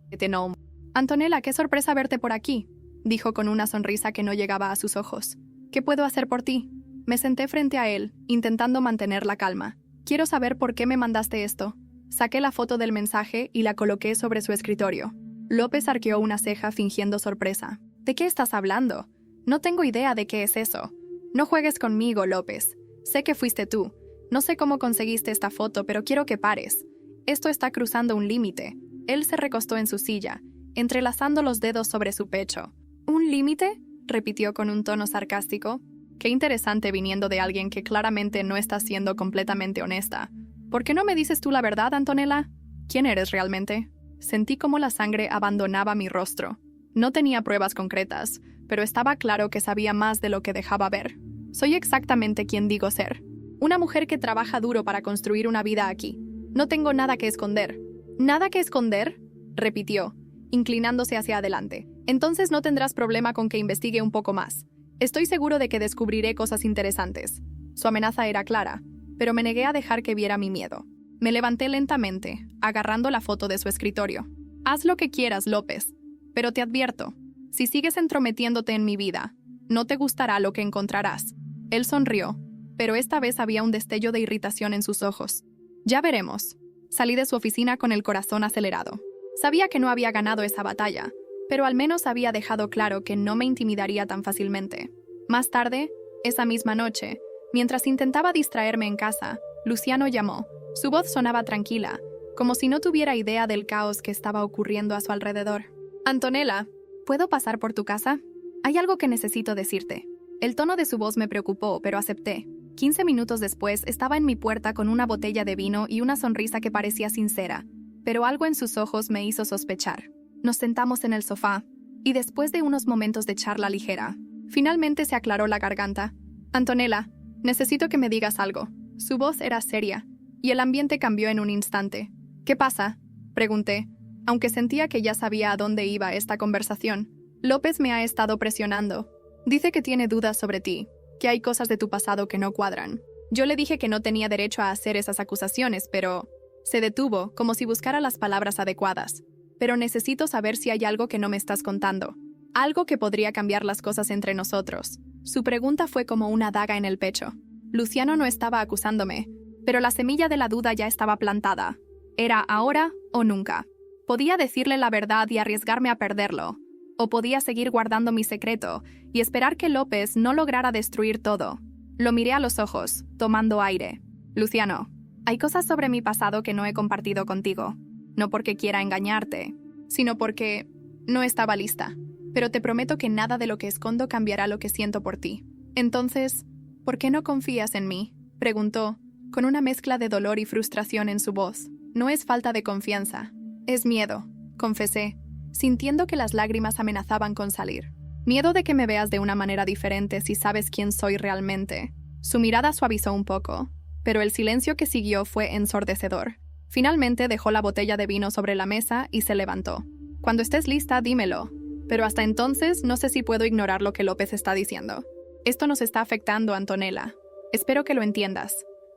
«Antonella, qué sorpresa verte por aquí», dijo con una sonrisa que no llegaba a sus ojos. «¿Qué puedo hacer por ti?». Me senté frente a él, intentando mantener la calma. «Quiero saber por qué me mandaste esto». Saqué la foto del mensaje y la coloqué sobre su escritorio. López arqueó una ceja fingiendo sorpresa. «¿De qué estás hablando? No tengo idea de qué es eso». «No juegues conmigo, López. Sé que fuiste tú. No sé cómo conseguiste esta foto, pero quiero que pares. Esto está cruzando un límite». Él se recostó en su silla, entrelazando los dedos sobre su pecho. «¿Un límite?», repitió con un tono sarcástico. Qué interesante viniendo de alguien que claramente no está siendo completamente honesta. «¿Por qué no me dices tú la verdad, Antonella? ¿Quién eres realmente?». Sentí como la sangre abandonaba mi rostro. No tenía pruebas concretas, pero estaba claro que sabía más de lo que dejaba ver. «Soy exactamente quien digo ser. Una mujer que trabaja duro para construir una vida aquí. No tengo nada que esconder». «¿Nada que esconder?», repitió, inclinándose hacia adelante. «Entonces no tendrás problema con que investigue un poco más. Estoy seguro de que descubriré cosas interesantes». Su amenaza era clara, pero me negué a dejar que viera mi miedo. Me levanté lentamente, agarrando la foto de su escritorio. «Haz lo que quieras, López, pero te advierto, si sigues entrometiéndote en mi vida, no te gustará lo que encontrarás». Él sonrió, pero esta vez había un destello de irritación en sus ojos. «Ya veremos». Salí de su oficina con el corazón acelerado. Sabía que no había ganado esa batalla, pero al menos había dejado claro que no me intimidaría tan fácilmente. Más tarde, esa misma noche, mientras intentaba distraerme en casa, Luciano llamó. Su voz sonaba tranquila, como si no tuviera idea del caos que estaba ocurriendo a su alrededor. «Antonella, ¿puedo pasar por tu casa? Hay algo que necesito decirte». El tono de su voz me preocupó, pero acepté. 15 minutos después, estaba en mi puerta con una botella de vino y una sonrisa que parecía sincera, pero algo en sus ojos me hizo sospechar. Nos sentamos en el sofá, y después de unos momentos de charla ligera, finalmente se aclaró la garganta. «Antonella, necesito que me digas algo». Su voz era seria, y el ambiente cambió en un instante. «¿Qué pasa?», pregunté, Aunque sentía que ya sabía a dónde iba esta conversación, López me ha estado presionando. Dice que tiene dudas sobre ti, que hay cosas de tu pasado que no cuadran. Yo le dije que no tenía derecho a hacer esas acusaciones, pero se detuvo, como si buscara las palabras adecuadas. Pero necesito saber si hay algo que no me estás contando. Algo que podría cambiar las cosas entre nosotros. Su pregunta fue como una daga en el pecho. Luciano no estaba acusándome, pero la semilla de la duda ya estaba plantada. Era ahora o nunca. Podía decirle la verdad y arriesgarme a perderlo, o podía seguir guardando mi secreto y esperar que López no lograra destruir todo. Lo miré a los ojos, tomando aire. Luciano, hay cosas sobre mi pasado que no he compartido contigo. No porque quiera engañarte, sino porque no estaba lista. Pero te prometo que nada de lo que escondo cambiará lo que siento por ti. Entonces, ¿por qué no confías en mí?, preguntó, con una mezcla de dolor y frustración en su voz. No es falta de confianza, es miedo, confesé, sintiendo que las lágrimas amenazaban con salir. Miedo de que me veas de una manera diferente si sabes quién soy realmente. Su mirada suavizó un poco, pero el silencio que siguió fue ensordecedor. Finalmente dejó la botella de vino sobre la mesa y se levantó. Cuando estés lista, dímelo. Pero hasta entonces no sé si puedo ignorar lo que López está diciendo. Esto nos está afectando, Antonella. Espero que lo entiendas.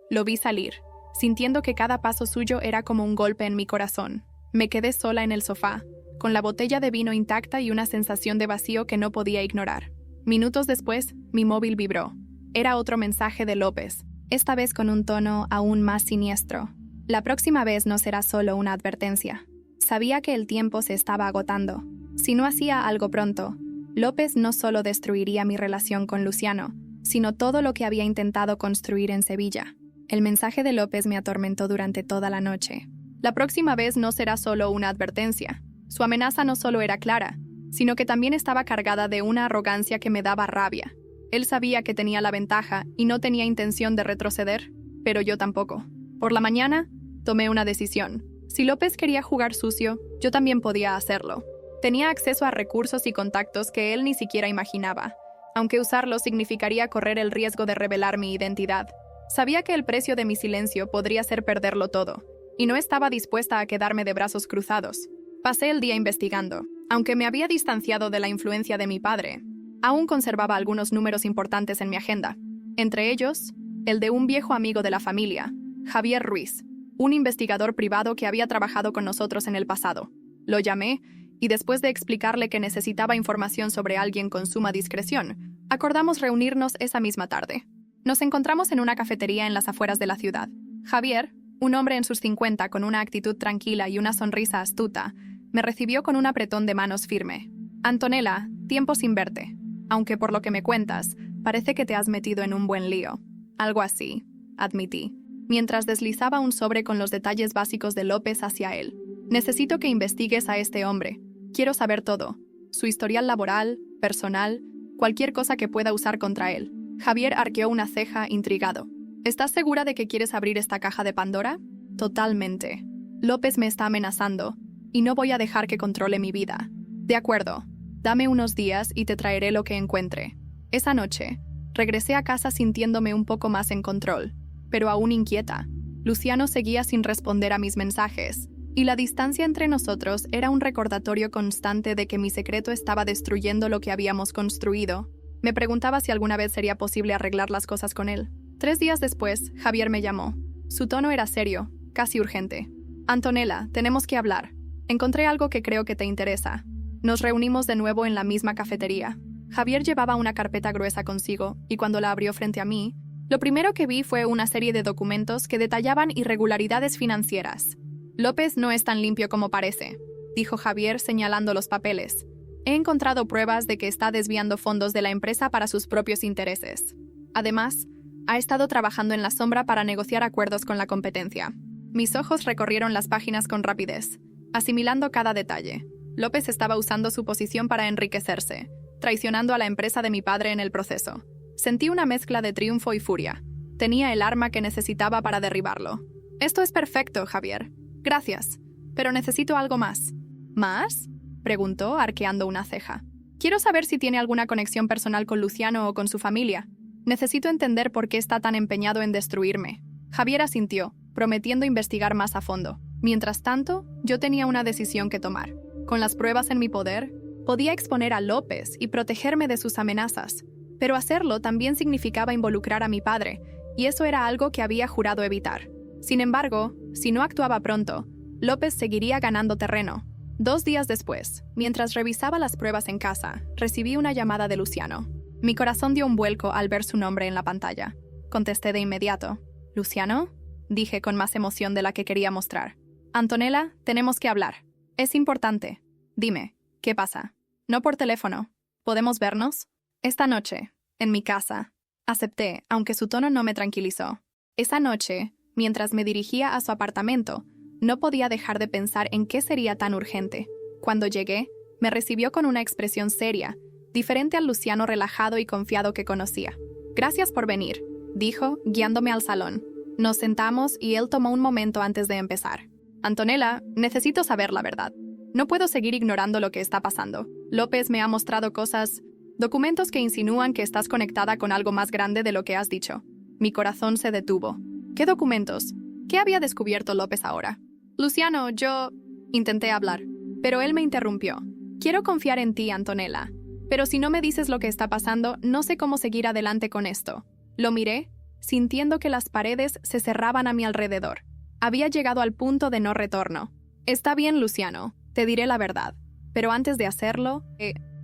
Lo vi salir, sintiendo que cada paso suyo era como un golpe en mi corazón. Me quedé sola en el sofá, con la botella de vino intacta y una sensación de vacío que no podía ignorar. Minutos después, mi móvil vibró. Era otro mensaje de López, esta vez con un tono aún más siniestro. La próxima vez no será solo una advertencia. Sabía que el tiempo se estaba agotando. Si no hacía algo pronto, López no solo destruiría mi relación con Luciano, sino todo lo que había intentado construir en Sevilla. El mensaje de López me atormentó durante toda la noche. La próxima vez no será solo una advertencia. Su amenaza no solo era clara, sino que también estaba cargada de una arrogancia que me daba rabia. Él sabía que tenía la ventaja y no tenía intención de retroceder, pero yo tampoco. Por la mañana, tomé una decisión. Si López quería jugar sucio, yo también podía hacerlo. Tenía acceso a recursos y contactos que él ni siquiera imaginaba, aunque usarlos significaría correr el riesgo de revelar mi identidad. Sabía que el precio de mi silencio podría ser perderlo todo, y no estaba dispuesta a quedarme de brazos cruzados. Pasé el día investigando. Aunque me había distanciado de la influencia de mi padre, aún conservaba algunos números importantes en mi agenda. Entre ellos, el de un viejo amigo de la familia, Javier Ruiz, un investigador privado que había trabajado con nosotros en el pasado. Lo llamé, y después de explicarle que necesitaba información sobre alguien con suma discreción, acordamos reunirnos esa misma tarde. Nos encontramos en una cafetería en las afueras de la ciudad. Javier, un hombre en sus 50 con una actitud tranquila y una sonrisa astuta, me recibió con un apretón de manos firme. Antonella, tiempo sin verte. Aunque por lo que me cuentas, parece que te has metido en un buen lío. Algo así, admití, mientras deslizaba un sobre con los detalles básicos de López hacia él. Necesito que investigues a este hombre. Quiero saber todo. Su historial laboral, personal, cualquier cosa que pueda usar contra él. Javier arqueó una ceja intrigado. ¿Estás segura de que quieres abrir esta caja de Pandora? Totalmente. López me está amenazando, y no voy a dejar que controle mi vida. De acuerdo. Dame unos días y te traeré lo que encuentre. Esa noche, regresé a casa sintiéndome un poco más en control, pero aún inquieta. Luciano seguía sin responder a mis mensajes, y la distancia entre nosotros era un recordatorio constante de que mi secreto estaba destruyendo lo que habíamos construido. Me preguntaba si alguna vez sería posible arreglar las cosas con él. 3 días después, Javier me llamó. Su tono era serio, casi urgente. Antonella, tenemos que hablar. Encontré algo que creo que te interesa. Nos reunimos de nuevo en la misma cafetería. Javier llevaba una carpeta gruesa consigo, y cuando la abrió frente a mí, lo primero que vi fue una serie de documentos que detallaban irregularidades financieras. López no es tan limpio como parece, dijo Javier señalando los papeles. He encontrado pruebas de que está desviando fondos de la empresa para sus propios intereses. Además, ha estado trabajando en la sombra para negociar acuerdos con la competencia. Mis ojos recorrieron las páginas con rapidez, asimilando cada detalle. López estaba usando su posición para enriquecerse, traicionando a la empresa de mi padre en el proceso. Sentí una mezcla de triunfo y furia. Tenía el arma que necesitaba para derribarlo. Esto es perfecto, Javier. Gracias, pero necesito algo más. ¿Más?, preguntó, arqueando una ceja. Quiero saber si tiene alguna conexión personal con Luciano o con su familia. Necesito entender por qué está tan empeñado en destruirme. Javier asintió, prometiendo investigar más a fondo. Mientras tanto, Yo tenía una decisión que tomar. Con las pruebas en mi poder, podía exponer a López y protegerme de sus amenazas, pero hacerlo también significaba involucrar a mi padre, y eso era algo que había jurado evitar. Sin embargo, si no actuaba pronto, López seguiría ganando terreno. 2 días después, mientras revisaba las pruebas en casa, recibí una llamada de Luciano. Mi corazón dio un vuelco al ver su nombre en la pantalla. Contesté de inmediato. ¿Luciano?, dije con más emoción de la que quería mostrar. Antonella, tenemos que hablar. Es importante. Dime, ¿qué pasa? No por teléfono. ¿Podemos vernos? Esta noche, en mi casa. Acepté, aunque su tono no me tranquilizó. Esa noche, mientras me dirigía a su apartamento, no podía dejar de pensar en qué sería tan urgente. Cuando llegué, me recibió con una expresión seria, diferente al Luciano relajado y confiado que conocía. «Gracias por venir», dijo, guiándome al salón. Nos sentamos y él tomó un momento antes de empezar. «Antonella, necesito saber la verdad. No puedo seguir ignorando lo que está pasando. López me ha mostrado cosas, documentos que insinúan que estás conectada con algo más grande de lo que has dicho». Mi corazón se detuvo. ¿Qué documentos? ¿Qué había descubierto López ahora? «Luciano, yo...» Intenté hablar, pero él me interrumpió. «Quiero confiar en ti, Antonella. Pero si no me dices lo que está pasando, no sé cómo seguir adelante con esto». Lo miré, sintiendo que las paredes se cerraban a mi alrededor. Había llegado al punto de no retorno. «Está bien, Luciano, te diré la verdad. Pero antes de hacerlo,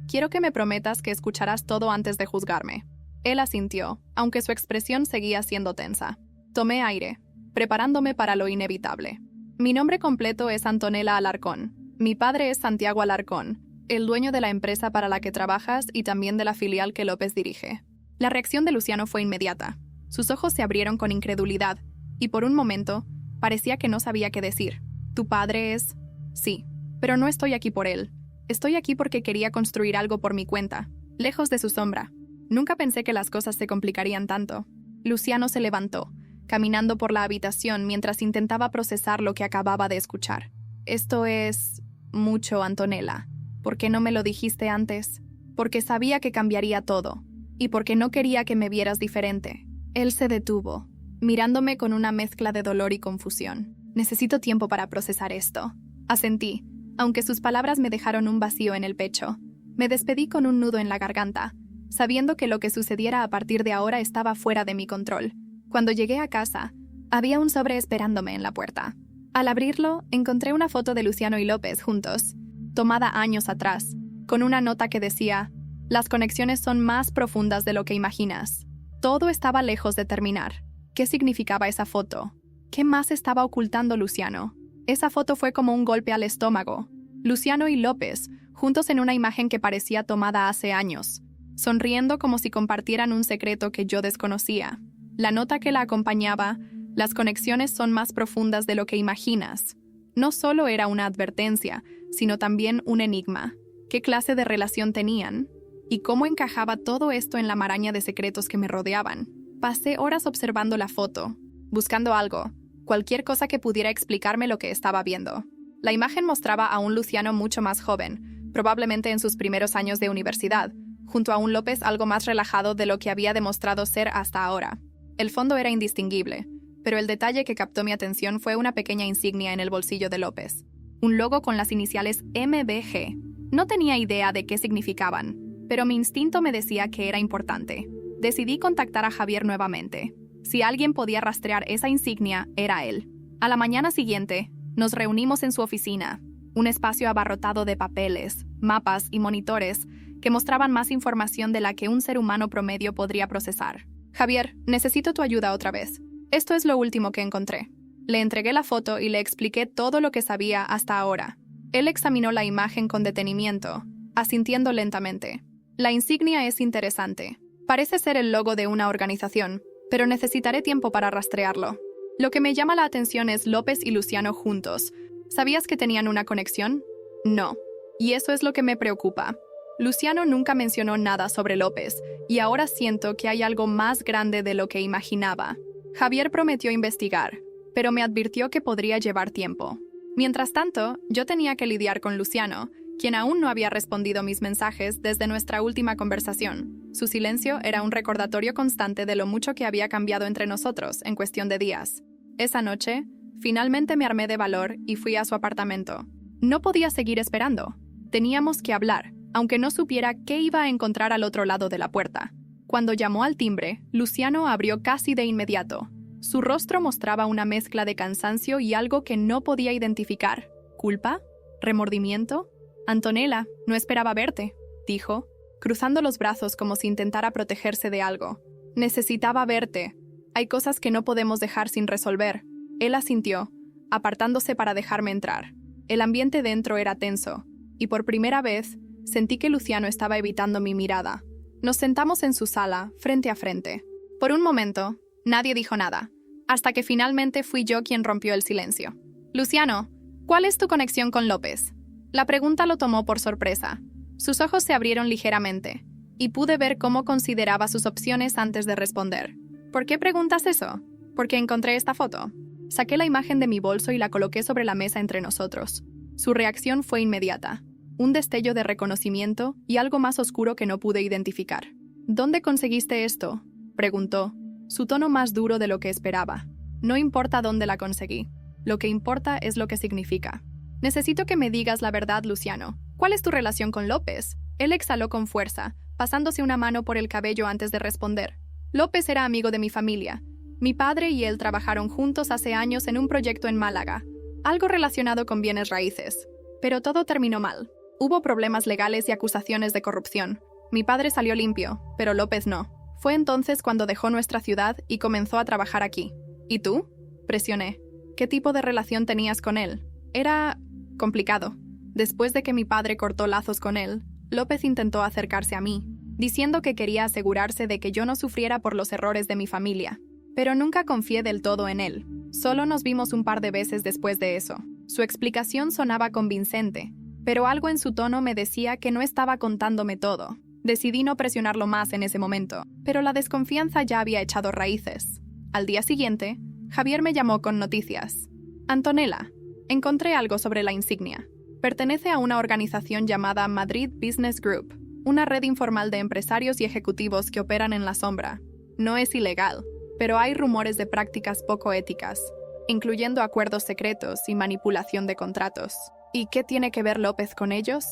quiero que me prometas que escucharás todo antes de juzgarme». Él asintió, aunque su expresión seguía siendo tensa. Tomé aire, preparándome para lo inevitable. «Mi nombre completo es Antonella Alarcón. Mi padre es Santiago Alarcón, el dueño de la empresa para la que trabajas y también de la filial que López dirige». La reacción de Luciano fue inmediata. Sus ojos se abrieron con incredulidad, y por un momento, parecía que no sabía qué decir. «¿Tu padre es...?» «Sí, pero no estoy aquí por él. Estoy aquí porque quería construir algo por mi cuenta, lejos de su sombra. Nunca pensé que las cosas se complicarían tanto». Luciano se levantó, caminando por la habitación mientras intentaba procesar lo que acababa de escuchar. «Esto es... mucho, Antonella. ¿Por qué no me lo dijiste antes?» «Porque sabía que cambiaría todo. Y porque no quería que me vieras diferente». Él se detuvo, mirándome con una mezcla de dolor y confusión. «Necesito tiempo para procesar esto». Asentí, aunque sus palabras me dejaron un vacío en el pecho. Me despedí con un nudo en la garganta, sabiendo que lo que sucediera a partir de ahora estaba fuera de mi control. Cuando llegué a casa, había un sobre esperándome en la puerta. Al abrirlo, encontré una foto de Luciano y López juntos, tomada años atrás, con una nota que decía: «Las conexiones son más profundas de lo que imaginas». Todo estaba lejos de terminar. ¿Qué significaba esa foto? ¿Qué más estaba ocultando Luciano? Esa foto fue como un golpe al estómago. Luciano y López, juntos en una imagen que parecía tomada hace años, sonriendo como si compartieran un secreto que yo desconocía. La nota que la acompañaba: «Las conexiones son más profundas de lo que imaginas», no solo era una advertencia, sino también un enigma. ¿Qué clase de relación tenían? ¿Y cómo encajaba todo esto en la maraña de secretos que me rodeaban? Pasé horas observando la foto, buscando algo, cualquier cosa que pudiera explicarme lo que estaba viendo. La imagen mostraba a un Luciano mucho más joven, probablemente en sus primeros años de universidad, junto a un López algo más relajado de lo que había demostrado ser hasta ahora. El fondo era indistinguible, pero el detalle que captó mi atención fue una pequeña insignia en el bolsillo de López. Un logo con las iniciales MBG. No tenía idea de qué significaban, pero mi instinto me decía que era importante. Decidí contactar a Javier nuevamente. Si alguien podía rastrear esa insignia, era él. A la mañana siguiente, nos reunimos en su oficina, un espacio abarrotado de papeles, mapas y monitores que mostraban más información de la que un ser humano promedio podría procesar. «Javier, necesito tu ayuda otra vez. Esto es lo último que encontré». Le entregué la foto y le expliqué todo lo que sabía hasta ahora. Él examinó la imagen con detenimiento, asintiendo lentamente. «La insignia es interesante. Parece ser el logo de una organización, pero necesitaré tiempo para rastrearlo. Lo que me llama la atención es López y Luciano juntos. ¿Sabías que tenían una conexión? No. Y eso es lo que me preocupa. Luciano nunca mencionó nada sobre López, y ahora siento que hay algo más grande de lo que imaginaba. Javier prometió investigar, pero me advirtió que podría llevar tiempo. Mientras tanto, yo tenía que lidiar con Luciano, quien aún no había respondido mis mensajes desde nuestra última conversación. Su silencio era un recordatorio constante de lo mucho que había cambiado entre nosotros en cuestión de días. Esa noche, Finalmente me armé de valor y fui a su apartamento. No podía seguir esperando. Teníamos que hablar, aunque no supiera qué iba a encontrar al otro lado de la puerta. Cuando llamó al timbre, Luciano abrió casi de inmediato. Su rostro mostraba una mezcla de cansancio y algo que no podía identificar. ¿Culpa? ¿Remordimiento? Antonella, no esperaba verte, dijo, cruzando los brazos como si intentara protegerse de algo. Necesitaba verte. Hay cosas que no podemos dejar sin resolver. Él asintió, apartándose para dejarme entrar. El ambiente dentro era tenso, y por primera vez sentí que Luciano estaba evitando mi mirada. Nos sentamos en su sala, frente a frente. Por un momento, nadie dijo nada, hasta que finalmente fui yo quien rompió el silencio. Luciano, ¿cuál es tu conexión con López? La pregunta lo tomó por sorpresa. Sus ojos se abrieron ligeramente, y pude ver cómo consideraba sus opciones antes de responder. ¿Por qué preguntas eso? Porque encontré esta foto. Saqué la imagen de mi bolso y la coloqué sobre la mesa entre nosotros. Su reacción fue inmediata. Un destello de reconocimiento y algo más oscuro que no pude identificar. ¿Dónde conseguiste esto?, preguntó, su tono más duro de lo que esperaba. No importa dónde la conseguí. Lo que importa es lo que significa. Necesito que me digas la verdad, Luciano. ¿Cuál es tu relación con López? Él exhaló con fuerza, pasándose una mano por el cabello antes de responder. López era amigo de mi familia. Mi padre y él trabajaron juntos hace años en un proyecto en Málaga, algo relacionado con bienes raíces. Pero todo terminó mal. Hubo problemas legales y acusaciones de corrupción. Mi padre salió limpio, pero López no. Fue entonces cuando dejó nuestra ciudad y comenzó a trabajar aquí. ¿Y tú?, presioné. ¿Qué tipo de relación tenías con él? Era complicado. Después de que mi padre cortó lazos con él, López intentó acercarse a mí, diciendo que quería asegurarse de que yo no sufriera por los errores de mi familia. Pero nunca confié del todo en él. Solo nos vimos un par de veces después de eso. Su explicación sonaba convincente, pero algo en su tono me decía que no estaba contándome todo. Decidí no presionarlo más en ese momento, pero la desconfianza ya había echado raíces. Al día siguiente, Javier me llamó con noticias. Antonella, encontré algo sobre la insignia. Pertenece a una organización llamada Madrid Business Group, una red informal de empresarios y ejecutivos que operan en la sombra. No es ilegal, pero hay rumores de prácticas poco éticas, incluyendo acuerdos secretos y manipulación de contratos. ¿Y qué tiene que ver López con ellos?,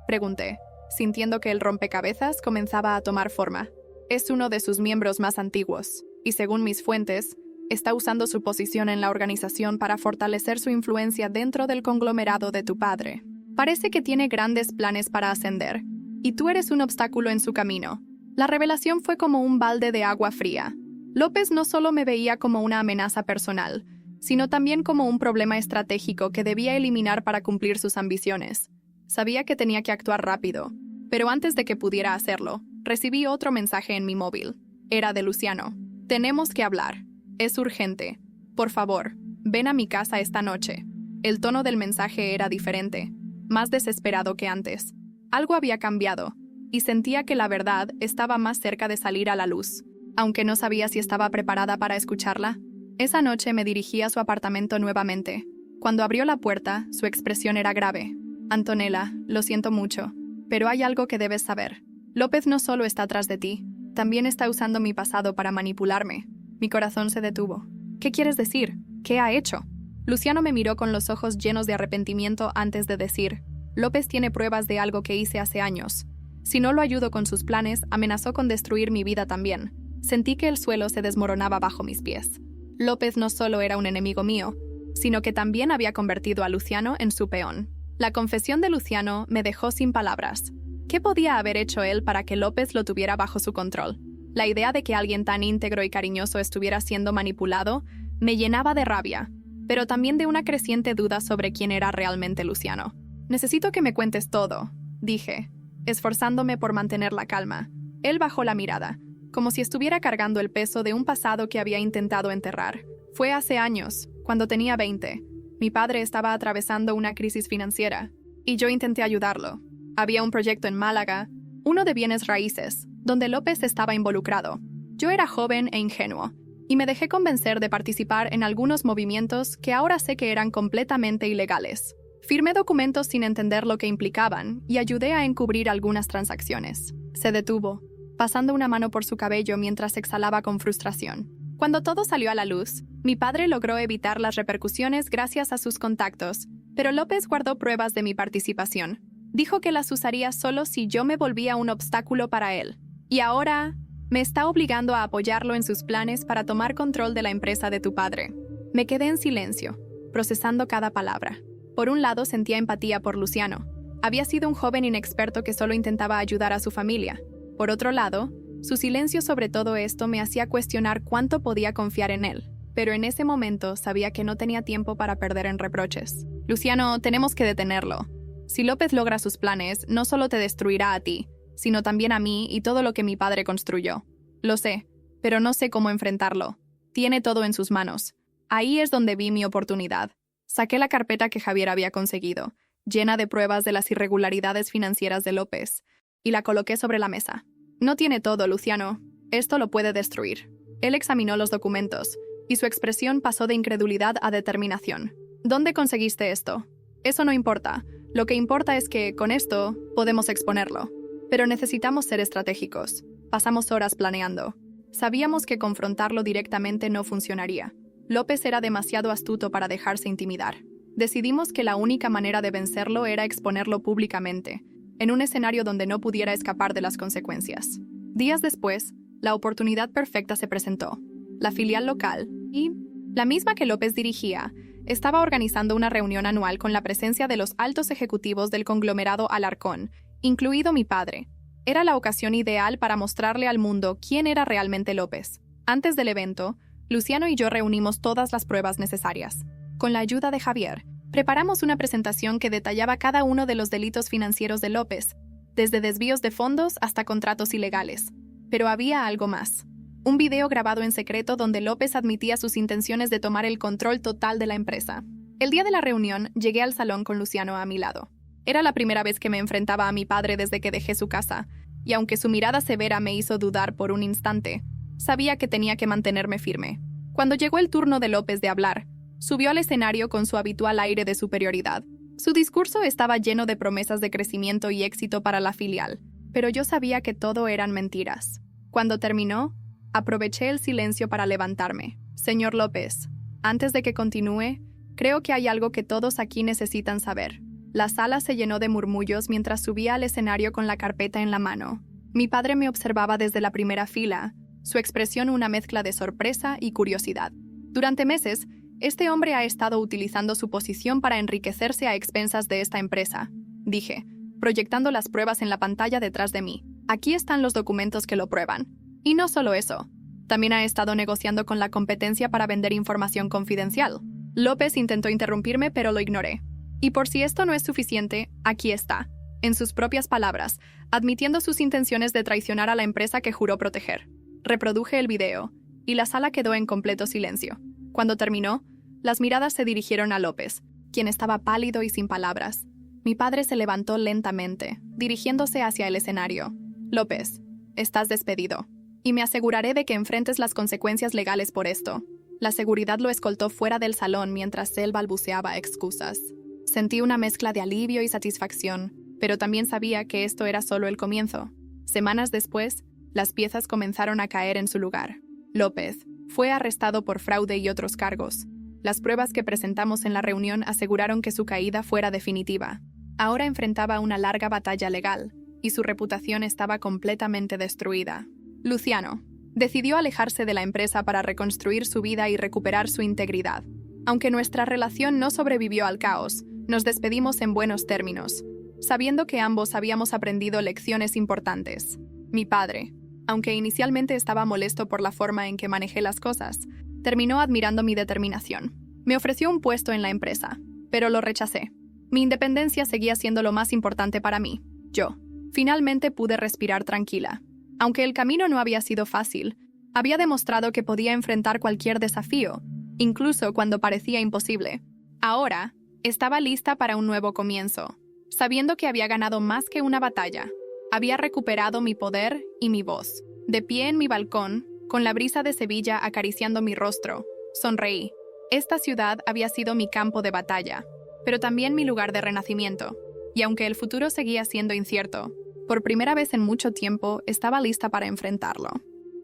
pregunté, sintiendo que el rompecabezas comenzaba a tomar forma. Es uno de sus miembros más antiguos, y según mis fuentes, está usando su posición en la organización para fortalecer su influencia dentro del conglomerado de tu padre. Parece que tiene grandes planes para ascender, y tú eres un obstáculo en su camino. La revelación fue como un balde de agua fría. López no solo me veía como una amenaza personal, sino también como un problema estratégico que debía eliminar para cumplir sus ambiciones. Sabía que tenía que actuar rápido, pero antes de que pudiera hacerlo, recibí otro mensaje en mi móvil. Era de Luciano. Tenemos que hablar. Es urgente. Por favor, ven a mi casa esta noche. El tono del mensaje era diferente, más desesperado que antes. Algo había cambiado, y sentía que la verdad estaba más cerca de salir a la luz, aunque no sabía si estaba preparada para escucharla. Esa noche me dirigí a su apartamento nuevamente. Cuando abrió la puerta, su expresión era grave. Antonella, lo siento mucho, pero hay algo que debes saber. López no solo está tras de ti, también está usando mi pasado para manipularme. Mi corazón se detuvo. ¿Qué quieres decir? ¿Qué ha hecho? Luciano me miró con los ojos llenos de arrepentimiento antes de decir, López tiene pruebas de algo que hice hace años. Si no lo ayudo con sus planes, amenazó con destruir mi vida también. Sentí que el suelo se desmoronaba bajo mis pies. López no solo era un enemigo mío, sino que también había convertido a Luciano en su peón. La confesión de Luciano me dejó sin palabras. ¿Qué podía haber hecho él para que López lo tuviera bajo su control? La idea de que alguien tan íntegro y cariñoso estuviera siendo manipulado me llenaba de rabia, pero también de una creciente duda sobre quién era realmente Luciano. Necesito que me cuentes todo, dije, esforzándome por mantener la calma. Él bajó la mirada, como si estuviera cargando el peso de un pasado que había intentado enterrar. Fue hace años, cuando tenía 20. Mi padre estaba atravesando una crisis financiera, y yo intenté ayudarlo. Había un proyecto en Málaga, uno de bienes raíces, donde López estaba involucrado. Yo era joven e ingenuo, y me dejé convencer de participar en algunos movimientos que ahora sé que eran completamente ilegales. Firmé documentos sin entender lo que implicaban y ayudé a encubrir algunas transacciones. Se detuvo, pasando una mano por su cabello mientras exhalaba con frustración. Cuando todo salió a la luz, mi padre logró evitar las repercusiones gracias a sus contactos, pero López guardó pruebas de mi participación. Dijo que las usaría solo si yo me volvía un obstáculo para él. Y ahora me está obligando a apoyarlo en sus planes para tomar control de la empresa de tu padre. Me quedé en silencio, procesando cada palabra. Por un lado sentía empatía por Luciano. Había sido un joven inexperto que solo intentaba ayudar a su familia. Por otro lado, su silencio sobre todo esto me hacía cuestionar cuánto podía confiar en él. Pero en ese momento sabía que no tenía tiempo para perder en reproches. Luciano, tenemos que detenerlo. Si López logra sus planes, no solo te destruirá a ti, sino también a mí y todo lo que mi padre construyó. Lo sé, pero no sé cómo enfrentarlo. Tiene todo en sus manos. Ahí es donde vi mi oportunidad. Saqué la carpeta que Javier había conseguido, llena de pruebas de las irregularidades financieras de López, y la coloqué sobre la mesa. No tiene todo, Luciano. Esto lo puede destruir. Él examinó los documentos, y su expresión pasó de incredulidad a determinación. ¿Dónde conseguiste esto? Eso no importa. Lo que importa es que, con esto, podemos exponerlo. Pero necesitamos ser estratégicos. Pasamos horas planeando. Sabíamos que confrontarlo directamente no funcionaría. López era demasiado astuto para dejarse intimidar. Decidimos que la única manera de vencerlo era exponerlo públicamente, en un escenario donde no pudiera escapar de las consecuencias. Días después, la oportunidad perfecta se presentó. La filial local, y la misma que López dirigía, estaba organizando una reunión anual con la presencia de los altos ejecutivos del conglomerado Alarcón, incluido mi padre. Era la ocasión ideal para mostrarle al mundo quién era realmente López. Antes del evento, Luciano y yo reunimos todas las pruebas necesarias. Con la ayuda de Javier, preparamos una presentación que detallaba cada uno de los delitos financieros de López, desde desvíos de fondos hasta contratos ilegales. Pero había algo más. Un video grabado en secreto donde López admitía sus intenciones de tomar el control total de la empresa. El día de la reunión, llegué al salón con Luciano a mi lado. Era la primera vez que me enfrentaba a mi padre desde que dejé su casa, y aunque su mirada severa me hizo dudar por un instante, sabía que tenía que mantenerme firme. Cuando llegó el turno de López de hablar, subió al escenario con su habitual aire de superioridad. Su discurso estaba lleno de promesas de crecimiento y éxito para la filial, pero yo sabía que todo eran mentiras. Cuando terminó, aproveché el silencio para levantarme. Señor López, antes de que continúe, creo que hay algo que todos aquí necesitan saber. La sala se llenó de murmullos mientras subía al escenario con la carpeta en la mano. Mi padre me observaba desde la primera fila, su expresión una mezcla de sorpresa y curiosidad. Durante meses, este hombre ha estado utilizando su posición para enriquecerse a expensas de esta empresa, dije, proyectando las pruebas en la pantalla detrás de mí. Aquí están los documentos que lo prueban. Y no solo eso, también ha estado negociando con la competencia para vender información confidencial. López intentó interrumpirme, pero lo ignoré. Y por si esto no es suficiente, aquí está, en sus propias palabras, admitiendo sus intenciones de traicionar a la empresa que juró proteger. Reproduje el video, y la sala quedó en completo silencio. Cuando terminó, las miradas se dirigieron a López, quien estaba pálido y sin palabras. Mi padre se levantó lentamente, dirigiéndose hacia el escenario. López, estás despedido. Y me aseguraré de que enfrentes las consecuencias legales por esto. La seguridad lo escoltó fuera del salón mientras él balbuceaba excusas. Sentí una mezcla de alivio y satisfacción, pero también sabía que esto era solo el comienzo. Semanas después, las piezas comenzaron a caer en su lugar. López fue arrestado por fraude y otros cargos. Las pruebas que presentamos en la reunión aseguraron que su caída fuera definitiva. Ahora enfrentaba una larga batalla legal, y su reputación estaba completamente destruida. Luciano decidió alejarse de la empresa para reconstruir su vida y recuperar su integridad. Aunque nuestra relación no sobrevivió al caos, nos despedimos en buenos términos, sabiendo que ambos habíamos aprendido lecciones importantes. Mi padre, aunque inicialmente estaba molesto por la forma en que manejé las cosas, terminó admirando mi determinación. Me ofreció un puesto en la empresa, pero lo rechacé. Mi independencia seguía siendo lo más importante para mí. Yo, finalmente pude respirar tranquila. Aunque el camino no había sido fácil, había demostrado que podía enfrentar cualquier desafío, incluso cuando parecía imposible. Ahora, estaba lista para un nuevo comienzo, sabiendo que había ganado más que una batalla. Había recuperado mi poder y mi voz. De pie en mi balcón, con la brisa de Sevilla acariciando mi rostro, sonreí. Esta ciudad había sido mi campo de batalla, pero también mi lugar de renacimiento. Y aunque el futuro seguía siendo incierto, por primera vez en mucho tiempo estaba lista para enfrentarlo.